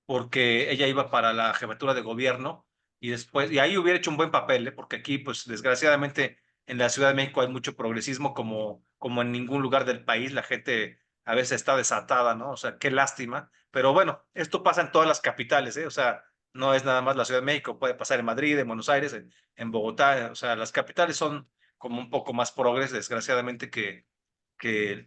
porque ella iba para la jefatura de gobierno, y después, y ahí hubiera hecho un buen papel, ¿eh? Porque aquí, pues desgraciadamente, en la Ciudad de México hay mucho progresismo como en ningún lugar del país, la gente a veces está desatada, ¿no? O sea, qué lástima, pero bueno, esto pasa en todas las capitales, ¿eh? O sea, no es nada más la Ciudad de México, puede pasar en Madrid, en Buenos Aires, en Bogotá, o sea, las capitales son como un poco más progres, desgraciadamente, que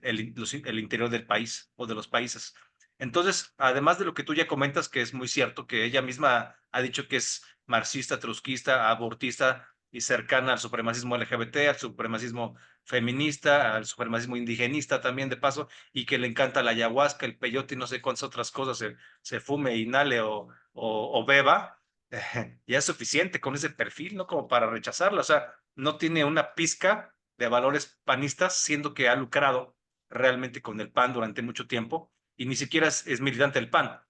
el interior del país o de los países. Entonces, además de lo que tú ya comentas, que es muy cierto, que ella misma ha dicho que es marxista, trotskista, abortista y cercana al supremacismo LGBT, al supremacismo feminista, al supremacismo indigenista también de paso, y que le encanta la ayahuasca, el peyote y no sé cuántas otras cosas se fume, inhale o beba, ya es suficiente con ese perfil, ¿no? Como para rechazarla, o sea, no tiene una pizca de valores panistas, siendo que ha lucrado realmente con el PAN durante mucho tiempo y ni siquiera es militante del PAN.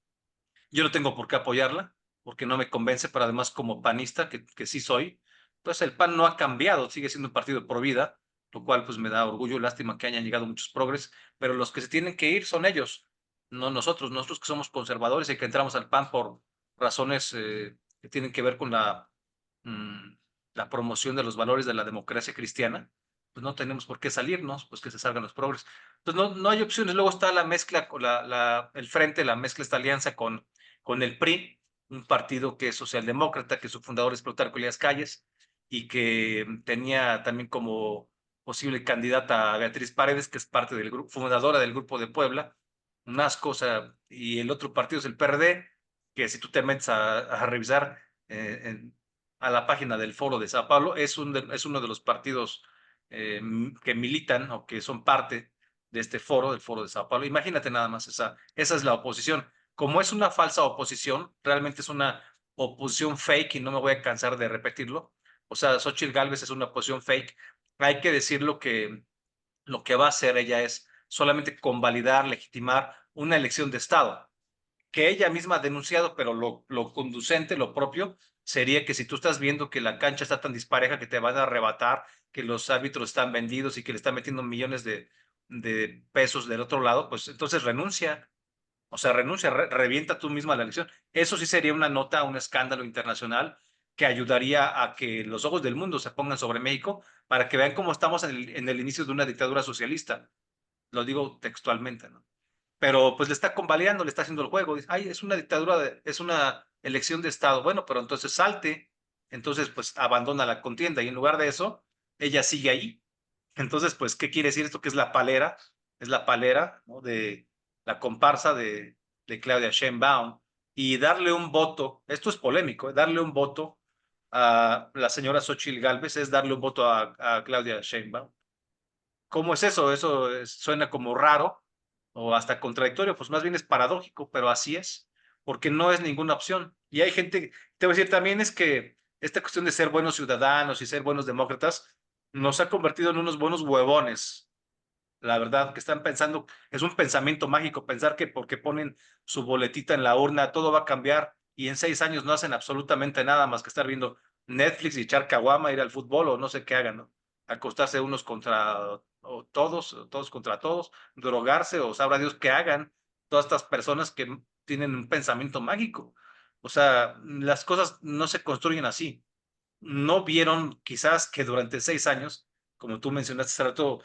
Yo no tengo por qué apoyarla porque no me convence, pero además como panista, que sí soy, pues el PAN no ha cambiado, sigue siendo un partido pro vida, lo cual pues me da orgullo, lástima que hayan llegado muchos progres, pero los que se tienen que ir son ellos, no nosotros, nosotros que somos conservadores y que entramos al PAN por razones que tienen que ver con mm, la promoción de los valores de la democracia cristiana, pues no tenemos por qué salirnos, pues que se salgan los progres. Entonces no hay opciones. Luego está la mezcla, el frente, la mezcla, esta alianza con el PRI, un partido que es socialdemócrata, que su fundador es Plutarco Elías Calles y que tenía también como posible candidata a Beatriz Paredes, que es parte del grupo, fundadora del Grupo de Puebla, un asco, o sea, y el otro partido es el PRD, que si tú te metes a revisar a la página del Foro de Sao Paulo, es uno de los partidos que militan o que son parte de este foro, del Foro de Sao Paulo. Imagínate nada más, esa es la oposición. Como es una falsa oposición, realmente es una oposición fake y no me voy a cansar de repetirlo. O sea, Xochitl Gálvez es una oposición fake. Hay que decir lo que va a hacer ella es solamente convalidar, legitimar una elección de Estado que ella misma ha denunciado, pero lo conducente, lo propio, sería que si tú estás viendo que la cancha está tan dispareja que te van a arrebatar, que los árbitros están vendidos y que le están metiendo millones de pesos del otro lado, pues entonces renuncia. O sea, renuncia, revienta tú misma la elección. Eso sí sería una nota, un escándalo internacional que ayudaría a que los ojos del mundo se pongan sobre México para que vean cómo estamos en el inicio de una dictadura socialista. Lo digo textualmente, ¿no? Pero pues le está convalidando, le está haciendo el juego. Dice, ay, es una dictadura, es una elección de Estado. Bueno, pero entonces salte, entonces pues abandona la contienda y en lugar de eso, ella sigue ahí. Entonces, pues, ¿qué quiere decir esto? Que es la palera, ¿no? De la comparsa de Claudia Sheinbaum y darle un voto, esto es polémico, ¿eh? Darle un voto a la señora Xochitl Gálvez es darle un voto a Claudia Sheinbaum. ¿Cómo es eso? Suena como raro o hasta contradictorio, pues más bien es paradójico, pero así es, porque no es ninguna opción. Y hay gente, te voy a decir también es que esta cuestión de ser buenos ciudadanos y ser buenos demócratas nos ha convertido en unos buenos huevones, la verdad, que están pensando, es un pensamiento mágico pensar que porque ponen su boletita en la urna todo va a cambiar y en 6 años no hacen absolutamente nada más que estar viendo Netflix y echar caguama, ir al fútbol o no sé qué hagan, ¿no? Acostarse unos contra o todos contra todos, drogarse o sabrá Dios qué hagan todas estas personas que tienen un pensamiento mágico. O sea, las cosas no se construyen así. No vieron quizás que durante 6 años, como tú mencionaste hace rato,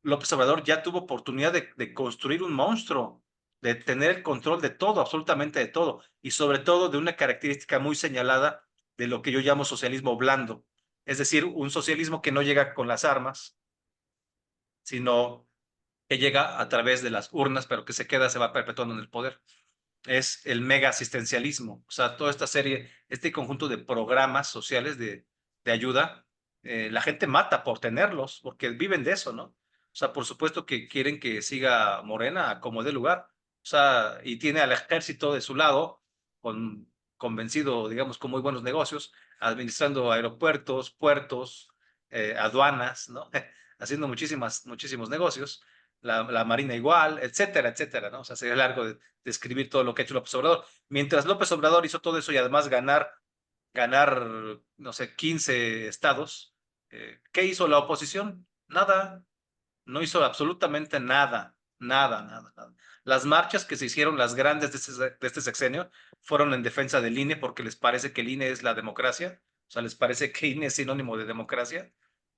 López Obrador ya tuvo oportunidad de construir un monstruo, de tener el control de todo, absolutamente de todo, y sobre todo de una característica muy señalada de lo que yo llamo socialismo blando, es decir, un socialismo que no llega con las armas, sino que llega a través de las urnas, pero que se queda, se va perpetuando en el poder. Es el mega asistencialismo, o sea, toda esta serie, este conjunto de programas sociales de ayuda, la gente mata por tenerlos, porque viven de eso, ¿no? O sea, por supuesto que quieren que siga Morena como dé lugar, o sea, y tiene al ejército de su lado, convencido, digamos, con muy buenos negocios, administrando aeropuertos, puertos, aduanas, ¿no? Haciendo muchísimos negocios, la Marina igual, etcétera, etcétera, ¿no? O sea, sería largo de describir todo lo que ha hecho López Obrador. Mientras López Obrador hizo todo eso y además ganar, no sé, 15 estados, ¿qué hizo la oposición? Nada, no hizo absolutamente nada. nada, nada, nada. Las marchas que se hicieron, las grandes de este sexenio, fueron en defensa del INE porque les parece que el INE es la democracia, o sea, les parece que INE es sinónimo de democracia,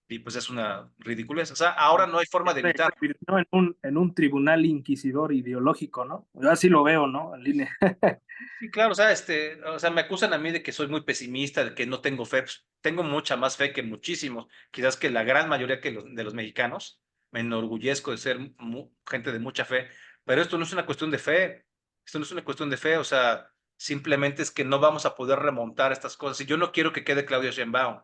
y pues es una ridiculez. O sea, ahora no hay forma de Se evitar. convirtió en un tribunal inquisidor ideológico, ¿no? Yo así lo veo, ¿no? El INE. Sí, claro, o sea, me acusan a mí de que soy muy pesimista, de que no tengo fe. Pues, tengo mucha más fe que muchísimos, quizás que la gran mayoría de los mexicanos. Me enorgullezco de ser gente de mucha fe, pero esto no es una cuestión de fe. Esto no es una cuestión de fe, o sea, simplemente es que no vamos a poder remontar estas cosas. Y yo no quiero que quede Claudia Sheinbaum,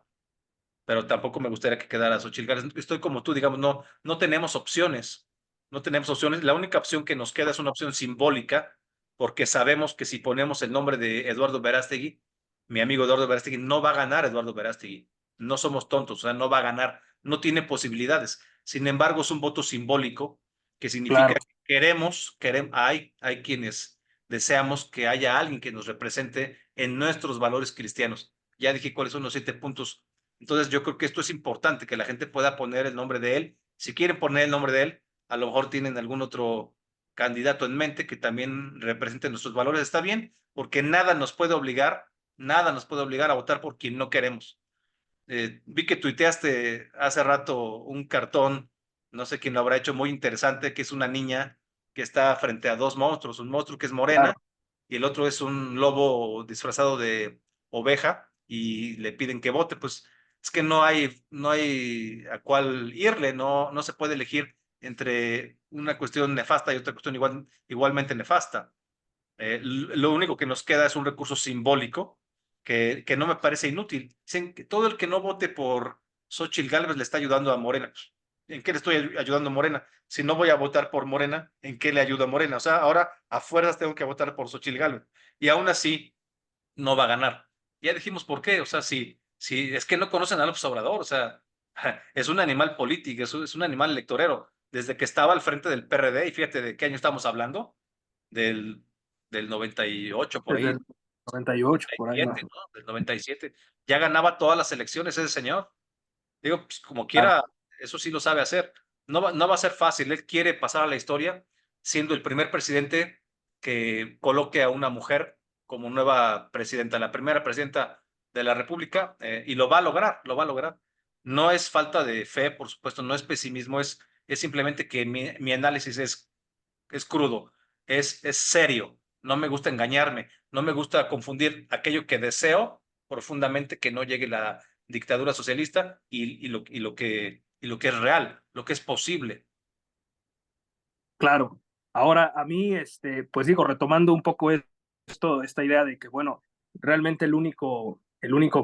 pero tampoco me gustaría que quedara Xochitl Gálvez. Estoy como tú, digamos, no tenemos opciones. No tenemos opciones. La única opción que nos queda es una opción simbólica, porque sabemos que si ponemos el nombre de Eduardo Verástegui, mi amigo Eduardo Verástegui, no va a ganar Eduardo Verástegui. No somos tontos, o sea, no va a ganar, no tiene posibilidades. Sin embargo, es un voto simbólico que significa Claro, que hay quienes deseamos que haya alguien que nos represente en nuestros valores cristianos. Ya dije cuáles son los 7 puntos. Entonces yo creo que esto es importante, que la gente pueda poner el nombre de él. Si quieren poner el nombre de él, a lo mejor tienen algún otro candidato en mente que también represente nuestros valores. Está bien, porque nada nos puede obligar a votar por quien no queremos. Vi que tuiteaste hace rato un cartón, no sé quién lo habrá hecho, muy interesante, que es una niña que está frente a dos monstruos, un monstruo que es morena claro, y el otro es un lobo disfrazado de oveja y le piden que vote, pues es que no hay a cuál irle, no se puede elegir entre una cuestión nefasta y otra cuestión igualmente nefasta. Lo único que nos queda es un recurso simbólico que no me parece inútil. Dicen que todo el que no vote por Xochitl Gálvez le está ayudando a Morena. Pues, ¿en qué le estoy ayudando a Morena? Si no voy a votar por Morena, ¿en qué le ayuda a Morena? O sea, ahora a fuerzas tengo que votar por Xochitl Gálvez. Y aún así no va a ganar. Ya dijimos por qué. O sea, si es que no conocen a López Obrador, o sea, es un animal político, es un animal electorero. Desde que estaba al frente del PRD, y fíjate de qué año estamos hablando, del, del 98 por desde ahí, el 98, por ahí, ¿no? 97, ¿no? Del 97. Ya ganaba todas las elecciones ese señor. Digo, pues como Claro, quiera, eso sí lo sabe hacer. No va a ser fácil. Él quiere pasar a la historia siendo el primer presidente que coloque a una mujer como nueva presidenta, la primera presidenta de la República, y lo va a lograr, lo va a lograr. No es falta de fe, por supuesto, no es pesimismo, es simplemente que mi análisis es crudo, es serio. No me gusta engañarme, no me gusta confundir aquello que deseo profundamente que no llegue la dictadura socialista y lo que es real, lo que es posible. claro. Ahora, a mí, pues digo, retomando un poco esto, esta idea de que, bueno, realmente el único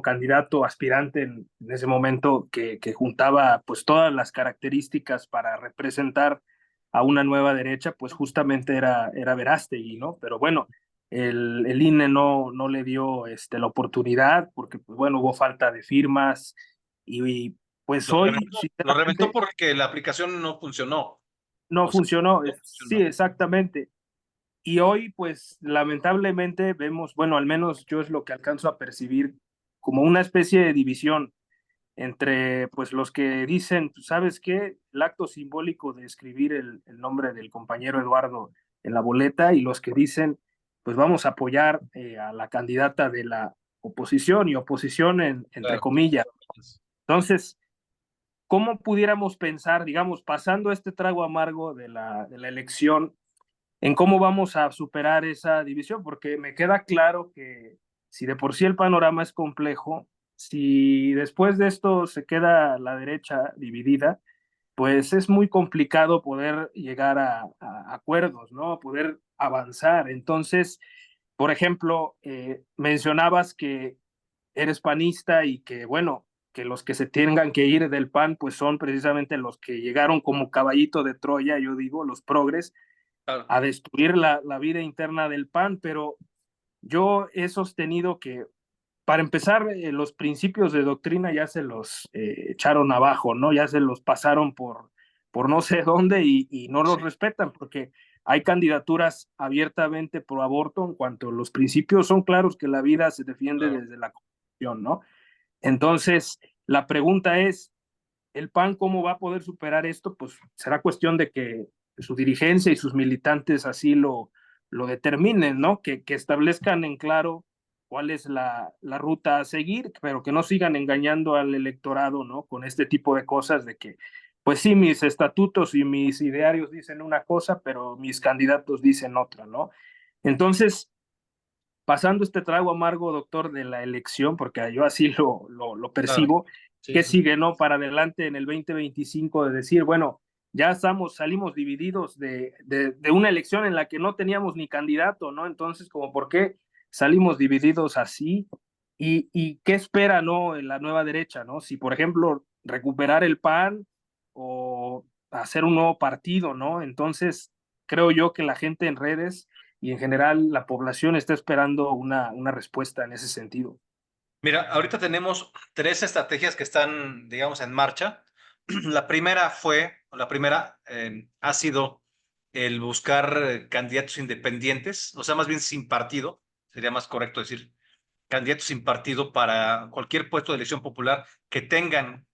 candidato aspirante en ese momento que juntaba pues todas las características para representar a una nueva derecha, pues justamente era Verástegui, ¿no? Pero bueno, el INE no le dio la oportunidad porque, pues bueno, hubo falta de firmas y pues Lo hoy, reventó, lo reventó sinceramente, porque la aplicación no funcionó. no O sea, funcionó. no Sí, funcionó. exactamente. Y hoy, pues lamentablemente vemos, bueno, al menos yo es lo que alcanzo a percibir como una especie de división entre pues los que dicen, "Pues, ¿sabes qué? El acto simbólico de escribir el nombre del compañero Eduardo en la boleta y los que dicen, pues vamos a apoyar a la candidata de la oposición y oposición entre Claro. comillas. Entonces, ¿cómo pudiéramos pensar, digamos, pasando este trago amargo de la elección, en cómo vamos a superar esa división? Porque me queda claro que si de por sí el panorama es complejo, si después de esto se queda la derecha dividida, pues es muy complicado poder llegar a acuerdos, ¿no? Poder avanzar. Entonces, por ejemplo, mencionabas que eres panista y que, bueno, que los que se tengan que ir del PAN, pues son precisamente los que llegaron como caballito de Troya, yo digo, los progres, Claro. a destruir la vida interna del PAN, pero yo he sostenido que, para empezar, los principios de doctrina ya se los echaron abajo, ¿no? Ya se los pasaron por no sé dónde y no los Sí, respetan, porque hay candidaturas abiertamente pro aborto en cuanto los principios son claros que la vida se defiende claro. desde la Constitución, ¿no? Entonces, la pregunta es, ¿el PAN cómo va a poder superar esto? Pues será cuestión su dirigencia y sus militantes así lo determinen, ¿no? Que establezcan en claro cuál es la ruta a seguir, pero que no sigan engañando al electorado, ¿no? Con este tipo de cosas de que, pues sí, mis estatutos y mis idearios dicen una cosa, pero mis candidatos dicen otra, ¿no? Entonces, pasando este trago amargo, doctor, de la elección, porque yo así lo Claro, percibo, sí, ¿qué sí. sigue, no? Para adelante en el 2025 de decir, bueno, ya salimos divididos de una elección en la que no teníamos ni candidato, ¿no? Entonces, como, ¿por qué salimos divididos así? Y qué espera, ¿no? En la nueva derecha, ¿no? Si, por ejemplo, recuperar el PAN o hacer un nuevo partido, ¿no? Entonces, creo yo que la gente en redes y en general la población está esperando una respuesta en ese sentido. Mira, ahorita tenemos tres estrategias que están, digamos, en marcha. La primera ha sido el buscar candidatos independientes, o sea, más bien sin partido, sería más correcto decir, candidatos sin partido para cualquier puesto de elección popular que tengan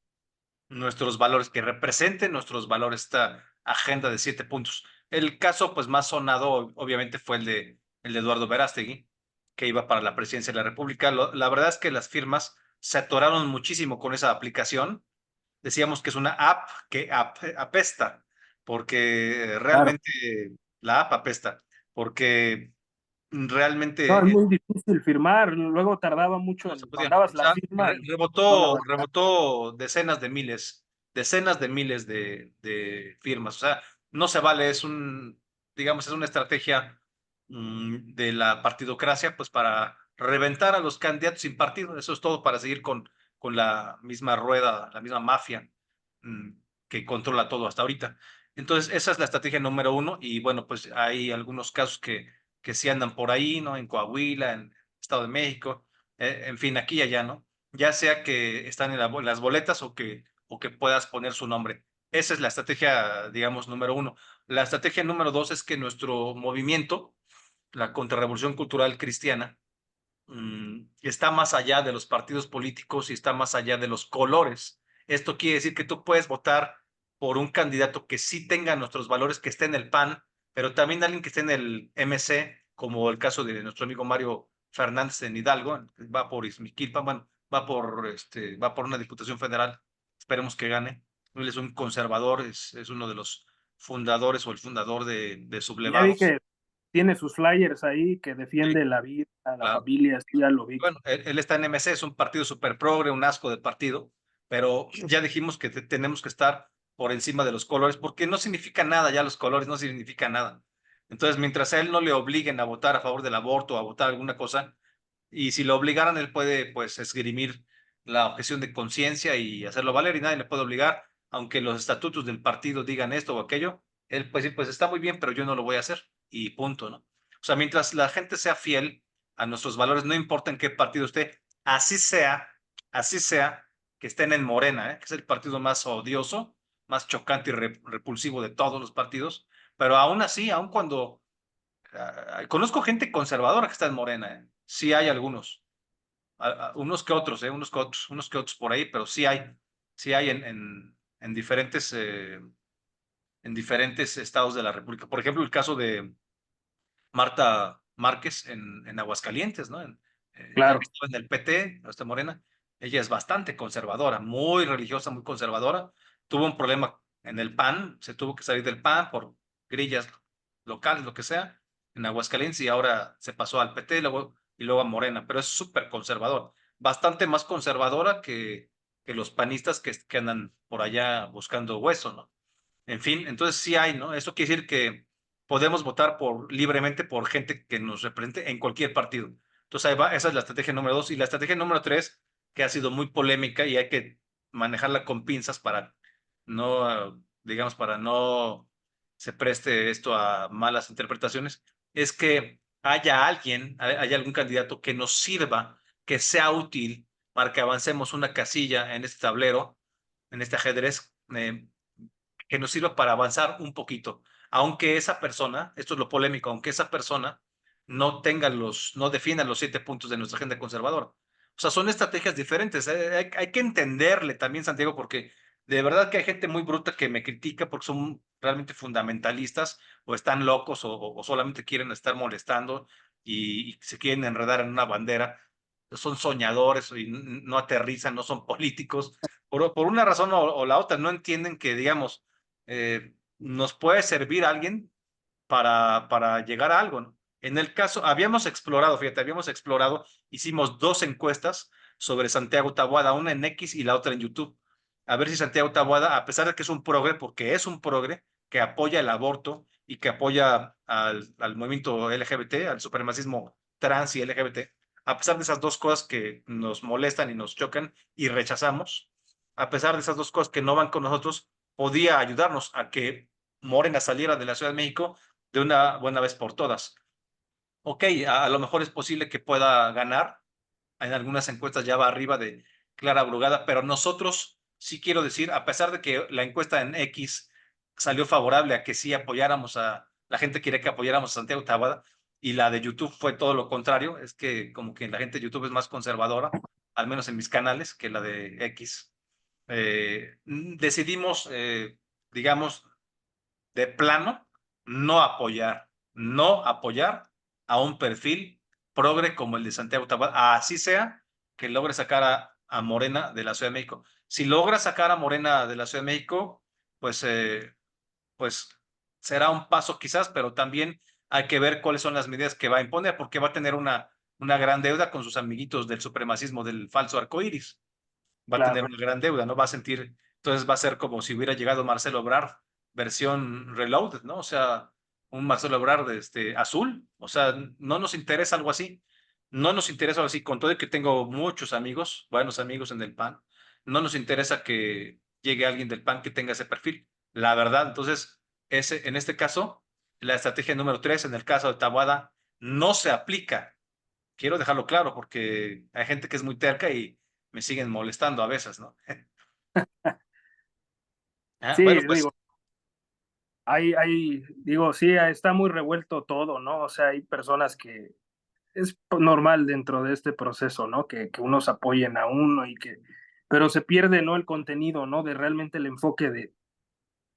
nuestros valores, que representen nuestros valores, esta agenda de 7 puntos. El caso, pues, más sonado, obviamente, fue el de Eduardo Verástegui, que iba para la presidencia de la República. La verdad es que las firmas se atoraron muchísimo con esa aplicación. Decíamos que es una app que apesta, porque Claro. realmente la app apesta, porque No, es realmente muy difícil firmar, luego tardaba mucho no se en, podía. O mandabas la sea, firma y no la rebotó, validaba. rebotó decenas de miles de firmas. O sea, no se vale, digamos, es una estrategia de la partidocracia, pues para reventar a los candidatos sin partido. Eso es todo para seguir con la misma rueda, la misma mafia mm, que controla todo hasta ahorita. Entonces, esa es la estrategia número uno. Y bueno, pues hay algunos casos que sí andan por ahí, ¿no? En Coahuila, en Estado de México, en fin, aquí y allá, ¿no? Ya sea que están en las boletas o que puedas poner su nombre. Esa es la estrategia, digamos, número uno. La estrategia número dos es que nuestro movimiento, la contrarrevolución cultural cristiana, está más allá de los partidos políticos y está más allá de los colores. Esto quiere decir que tú puedes votar por un candidato que sí tenga nuestros valores, que esté en el PAN, pero también alguien que esté en el MC, como el caso de nuestro amigo Mario Fernández en Hidalgo, va por Izmiquilpan, bueno, va por una diputación federal, esperemos que gane. Él es un conservador, es uno de los fundadores o el fundador de Ya vi Sublevados. que tiene sus flyers ahí, que Sí, defiende la vida, la claro. familia, sí, ya lo vi. Bueno, él está en MC, es un partido súper progre, un asco de partido, pero ya dijimos que tenemos que estar por encima de los colores, porque no significa nada, ya los colores no significan nada. Entonces, mientras a él no le obliguen a votar a favor del aborto o a votar alguna cosa, y si lo obligaran, él puede, pues, esgrimir la objeción de conciencia y hacerlo valer, y nadie le puede obligar, aunque los estatutos del partido digan esto o aquello, él puede decir, pues está muy bien, pero yo no lo voy a hacer, y punto, ¿no? O sea, mientras la gente sea fiel a nuestros valores, no importa en qué partido esté, así sea que estén en Morena, que es el partido más odioso, más chocante y repulsivo de todos los partidos, pero aún así, aun cuando conozco gente conservadora que está en Morena, sí hay algunos, unos que otros, unos que otros por ahí, pero sí hay en diferentes estados de la República. Por ejemplo, el caso de Marta Márquez en Aguascalientes, ¿no? Ella Claro. estaba en el PT, no está Morena. Ella es bastante conservadora, muy religiosa, muy conservadora. Tuvo un problema en el PAN, se tuvo que salir del PAN por grillas locales, lo que sea, en Aguascalientes y ahora se pasó al PT y luego a Morena, pero es súper conservadora, bastante más conservadora que los panistas que andan por allá buscando hueso, ¿no? En fin, entonces sí hay, ¿no? Eso quiere decir que podemos votar libremente por gente que nos represente en cualquier partido. Entonces ahí va, esa es la estrategia número dos. Y la estrategia número tres, que ha sido muy polémica y hay que manejarla con pinzas para no, digamos, para no se preste esto a malas interpretaciones, es que haya algún candidato que nos sirva, que sea útil para que avancemos una casilla en este tablero, en este ajedrez, que nos sirva para avanzar un poquito, aunque esa persona, esto es lo polémico, aunque esa persona no defienda los 7 puntos de nuestra agenda conservadora. O sea, son estrategias diferentes. Hay que entenderle también, Santiago, porque De verdad que hay gente muy bruta que me critica porque son realmente fundamentalistas o están locos o solamente quieren estar molestando y se quieren enredar en una bandera. Son soñadores y no aterrizan, no son políticos. Por una razón o la otra, no entienden que, digamos, nos puede servir alguien para llegar a algo, ¿no? En el caso, habíamos explorado, fíjate, habíamos explorado, hicimos dos encuestas sobre Santiago Taboada, una en X y la otra en YouTube. A ver si Santiago Taboada, a pesar de que es un progre, porque es un progre, que apoya el aborto y que apoya al movimiento LGBT, al supremacismo trans y LGBT, a pesar de esas dos cosas que nos molestan y nos chocan y rechazamos, a pesar de esas dos cosas que no van con nosotros, podía ayudarnos a que Morena saliera de la Ciudad de México de una buena vez por todas. Ok, a lo mejor es posible que pueda ganar. En algunas encuestas ya va arriba de Clara Brugada, pero nosotros sí quiero decir, a pesar de que la encuesta en X salió favorable a que sí apoyáramos la gente quiere que apoyáramos a Santiago Taboada, y la de YouTube fue todo lo contrario, es que como que la gente de YouTube es más conservadora, al menos en mis canales, que la de X. Decidimos, digamos, de plano, no apoyar a un perfil progre como el de Santiago Taboada, así sea que logre sacar a Morena de la Ciudad de México. Si logra sacar a Morena de la Ciudad de México, pues, pues será un paso quizás, pero también hay que ver cuáles son las medidas que va a imponer, porque va a tener una gran deuda con sus amiguitos del supremacismo del falso arcoíris. Va a tener Claro. una gran deuda, ¿no? Va a sentir, entonces va a ser como si hubiera llegado Marcelo Ebrard, versión reloaded, ¿no? O sea, un Marcelo Ebrard azul, o sea, no nos interesa algo así, no nos interesa algo así, con todo y que tengo muchos amigos, buenos amigos en el PAN, no nos interesa que llegue alguien del PAN que tenga ese perfil, la verdad, entonces, en este caso, la estrategia número 3, en el caso de Taboada, no se aplica. Quiero dejarlo claro porque hay gente que es muy terca y me siguen molestando a veces, ¿no? Bueno, Sí, pues digo, digo, sí, está muy revuelto todo, ¿no? O sea, hay personas que es normal dentro de este proceso, ¿no? Que unos apoyen a uno pero se pierde, ¿no? El contenido, ¿no? De realmente el enfoque de,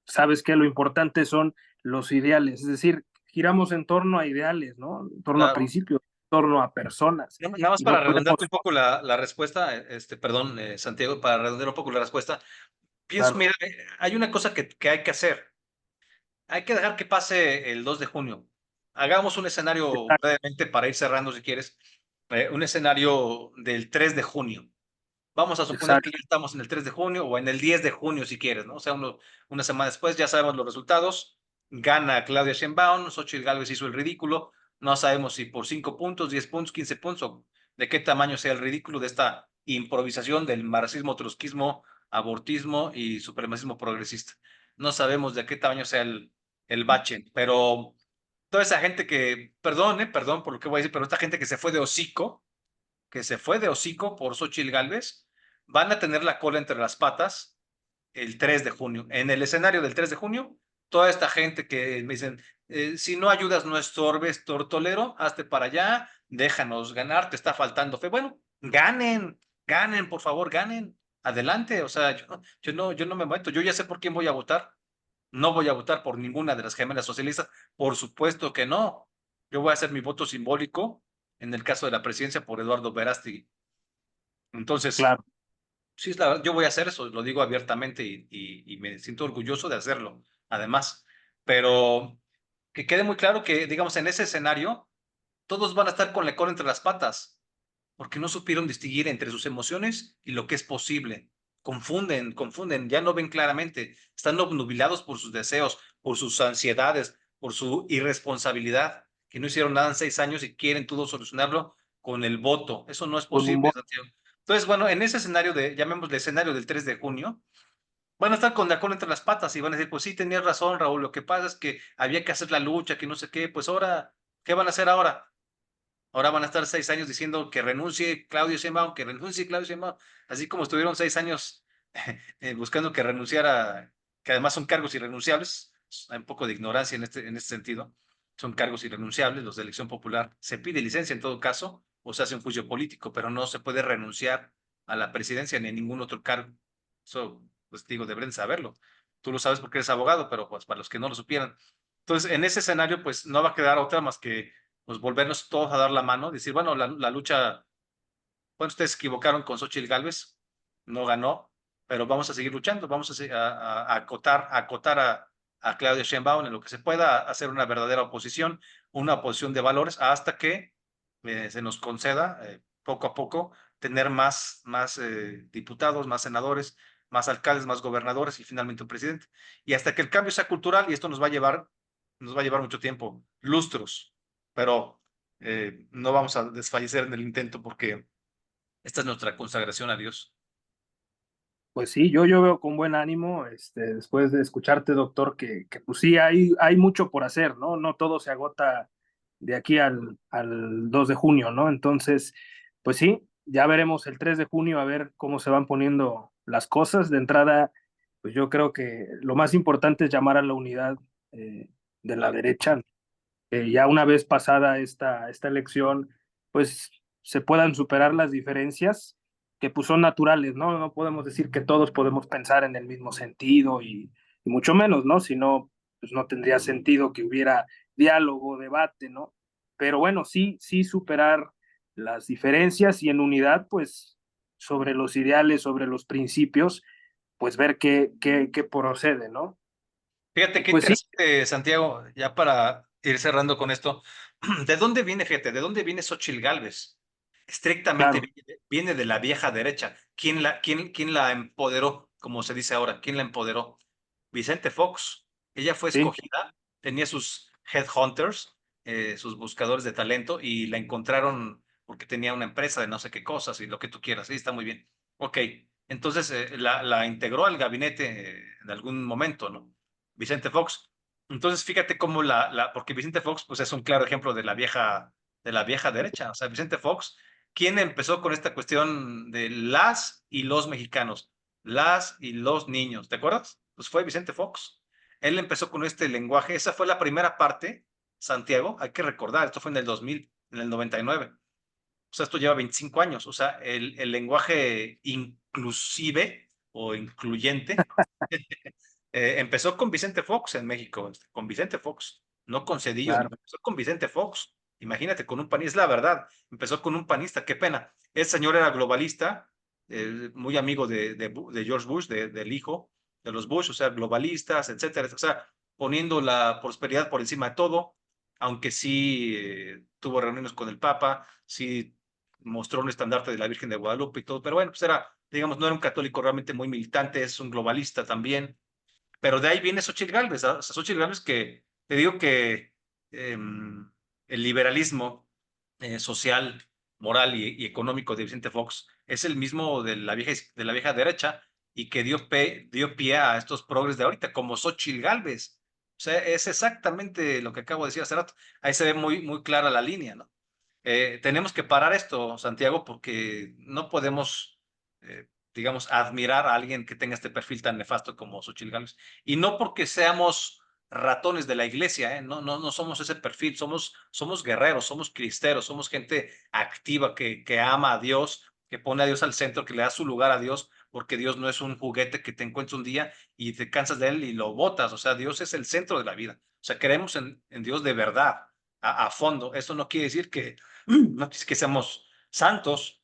sabes que lo importante son los ideales, es decir, giramos en torno a ideales, ¿no? En torno a claro. principios, en torno a personas, Nada más y no para podemos, redondearte un poco la respuesta, perdón, Santiago, para redondear un poco la respuesta, pienso, claro, mira, hay una cosa que hay que hacer. Hay que dejar que pase el 2 de junio. Hagamos un escenario exacto, brevemente para ir cerrando, si quieres, un escenario del 3 de junio. Vamos a suponer que exacto, ya estamos en el 3 de junio o en el 10 de junio, si quieres, ¿no? O sea, una semana después ya sabemos los resultados. Gana Claudia Sheinbaum, Xochitl Gálvez hizo el ridículo. No sabemos si por 5 puntos, 10 puntos, 15 puntos o de qué tamaño sea el ridículo de esta improvisación del marxismo, trotskismo, abortismo y supremacismo progresista. No sabemos de qué tamaño sea el bache, pero toda esa gente perdón por lo que voy a decir, pero esta gente que se fue de hocico por Xochitl Gálvez, van a tener la cola entre las patas el 3 de junio. En el escenario del 3 de junio, toda esta gente que me dicen, si no ayudas, no estorbes, tortolero, hazte para allá, déjanos ganar, te está faltando fe. Bueno, ganen, por favor, ganen. Adelante, o sea, yo no me meto, yo ya sé por quién voy a votar. No voy a votar por ninguna de las gemelas socialistas, por supuesto que no. Yo voy a hacer mi voto simbólico en el caso de la presidencia por Eduardo Verástegui. Entonces, claro. sí, la verdad, yo voy a hacer eso, lo digo abiertamente y me siento orgulloso de hacerlo, además. Pero que quede muy claro que, digamos, en ese escenario, todos van a estar con la cola entre las patas, porque no supieron distinguir entre sus emociones y lo que es posible. Confunden, ya no ven claramente, están obnubilados por sus deseos, por sus ansiedades, por su irresponsabilidad, que no hicieron nada en 6 años y quieren todo solucionarlo con el voto. Eso no es Con un posible, voto, Santiago. Entonces, bueno, en ese escenario llamémosle escenario del 3 de junio, van a estar con la cola entre las patas y van a decir, pues sí, tenías razón, Raúl, lo que pasa es que había que hacer la lucha, que no sé qué, pues ahora, ¿qué van a hacer ahora? Ahora van a estar 6 años diciendo que renuncie Claudio Sheinbaum, que renuncie Claudio Sheinbaum, así como estuvieron 6 años buscando que renunciara, que además son cargos irrenunciables. Hay un poco de ignorancia en este sentido. Son cargos irrenunciables, los de elección popular. Se pide licencia en todo caso, o se hace un juicio político, pero no se puede renunciar a la presidencia ni a ningún otro cargo. Eso pues digo, deberían saberlo. Tú lo sabes porque eres abogado, pero pues para los que no lo supieran. Entonces, en ese escenario, pues no va a quedar otra más que pues volvernos todos a dar la mano, decir, bueno, la lucha, bueno, ustedes se equivocaron con Xochitl Gálvez, no ganó, pero vamos a seguir luchando, vamos a acotar a Claudia Sheinbaum en lo que se pueda, hacer una verdadera oposición, una oposición de valores, hasta que se nos conceda poco a poco tener más diputados, más senadores, más alcaldes, más gobernadores y finalmente un presidente. Y hasta que el cambio sea cultural, y esto nos va a llevar mucho tiempo, lustros, pero no vamos a desfallecer en el intento porque esta es nuestra consagración a Dios. Pues sí, yo veo con buen ánimo, después de escucharte, doctor, que pues sí, hay mucho por hacer, ¿no? No todo se agota de aquí al 2 de junio, ¿no? Entonces, pues sí, ya veremos el 3 de junio a ver cómo se van poniendo las cosas. De entrada, pues yo creo que lo más importante es llamar a la unidad de la derecha, ya una vez pasada esta elección, pues se puedan superar las diferencias que pues son naturales, ¿no? No podemos decir que todos podemos pensar en el mismo sentido y mucho menos, ¿no? Si no, pues no tendría sentido que hubiera diálogo, debate, ¿no? Pero bueno, sí superar las diferencias y en unidad, pues sobre los ideales, sobre los principios, pues ver qué procede, ¿no? Fíjate Y qué pues sí, interesante, Santiago, ya para ir cerrando con esto. ¿De dónde viene, fíjate, de dónde viene Xochitl Gálvez? Estrictamente claro, viene de la vieja derecha. ¿Quién la empoderó, como se dice ahora? ¿Quién la empoderó? Vicente Fox. Ella fue sí, escogida, tenía sus headhunters, sus buscadores de talento, y la encontraron porque tenía una empresa de no sé qué cosas y lo que tú quieras. Sí, está muy bien. Ok, entonces la integró al gabinete en algún momento, ¿no? Vicente Fox. Entonces, fíjate cómo porque Vicente Fox, pues es un claro ejemplo de la vieja derecha. O sea, Vicente Fox, ¿quién empezó con esta cuestión de las y los mexicanos? Las y los niños, ¿te acuerdas? Pues fue Vicente Fox. Él empezó con este lenguaje, esa fue la primera parte, Santiago, hay que recordar, esto fue en el 2000, en el 99. O sea, esto lleva 25 años, o sea, el lenguaje inclusive o incluyente empezó con Vicente Fox en México, con Vicente Fox, no con Cedillo, claro. empezó con Vicente Fox. Imagínate, con un panista, es la verdad, empezó con un panista, qué pena. El señor era globalista, muy amigo de George Bush, del hijo de los Bush, o sea, globalistas, etcétera, o sea, poniendo la prosperidad por encima de todo, aunque sí tuvo reuniones con el Papa, sí mostró un estandarte de la Virgen de Guadalupe y todo, pero bueno, pues era, digamos, no era un católico realmente muy militante, es un globalista también, pero de ahí viene Xochitl Gálvez, ¿ah? O sea, Xochitl Gálvez que te digo que el liberalismo social, moral y económico de Vicente Fox es el mismo de la vieja derecha y que dio pie a estos progres de ahorita, como Xochitl Gálvez. O sea, es exactamente lo que acabo de decir hace rato. Ahí se ve muy clara la línea, ¿no? Tenemos que parar esto, Santiago, porque no podemos, digamos, admirar a alguien que tenga este perfil tan nefasto como Xochitl Gálvez. Y no porque seamos ratones de la iglesia, ¿eh? No somos ese perfil, somos guerreros, somos cristeros, somos gente activa que ama a Dios, que pone a Dios al centro, que le da su lugar a Dios, porque Dios no es un juguete que te encuentras un día y te cansas de él y lo botas. O sea, Dios es el centro de la vida. O sea, creemos en Dios de verdad, a fondo. Eso no quiere decir que no quis que seamos santos,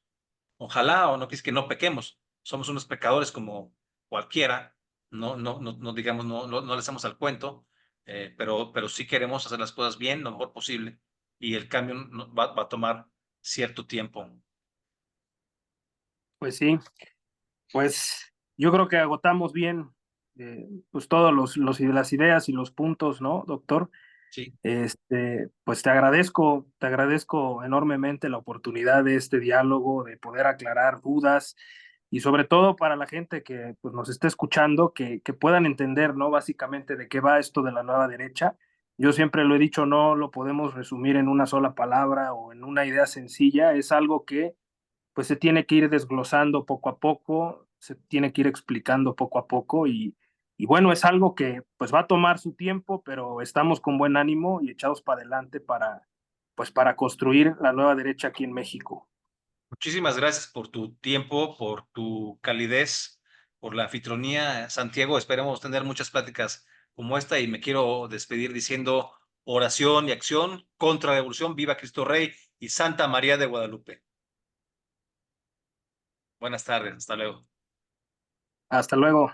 ojalá, o no quis que no pequemos. Somos unos pecadores como cualquiera. No digamos, no le hacemos al cuento, pero sí queremos hacer las cosas bien, lo mejor posible. Y el cambio va a tomar cierto tiempo. Pues sí, pues yo creo que agotamos bien pues todos las ideas y los puntos, ¿no, doctor? Sí. Pues te agradezco enormemente la oportunidad de este diálogo, de poder aclarar dudas y sobre todo para la gente que pues, nos esté escuchando, que puedan entender, ¿no? Básicamente de qué va esto de la nueva derecha. Yo siempre lo he dicho, no lo podemos resumir en una sola palabra o en una idea sencilla, es algo que pues se tiene que ir desglosando poco a poco, se tiene que ir explicando poco a poco y bueno, es algo que pues va a tomar su tiempo, pero estamos con buen ánimo y echados para adelante pues para construir la nueva derecha aquí en México. Muchísimas gracias por tu tiempo, por tu calidez, por la anfitrionía, Santiago. Esperemos tener muchas pláticas como esta y me quiero despedir diciendo oración y acción contra la revolución, viva Cristo Rey y Santa María de Guadalupe. Buenas tardes, hasta luego. Hasta luego.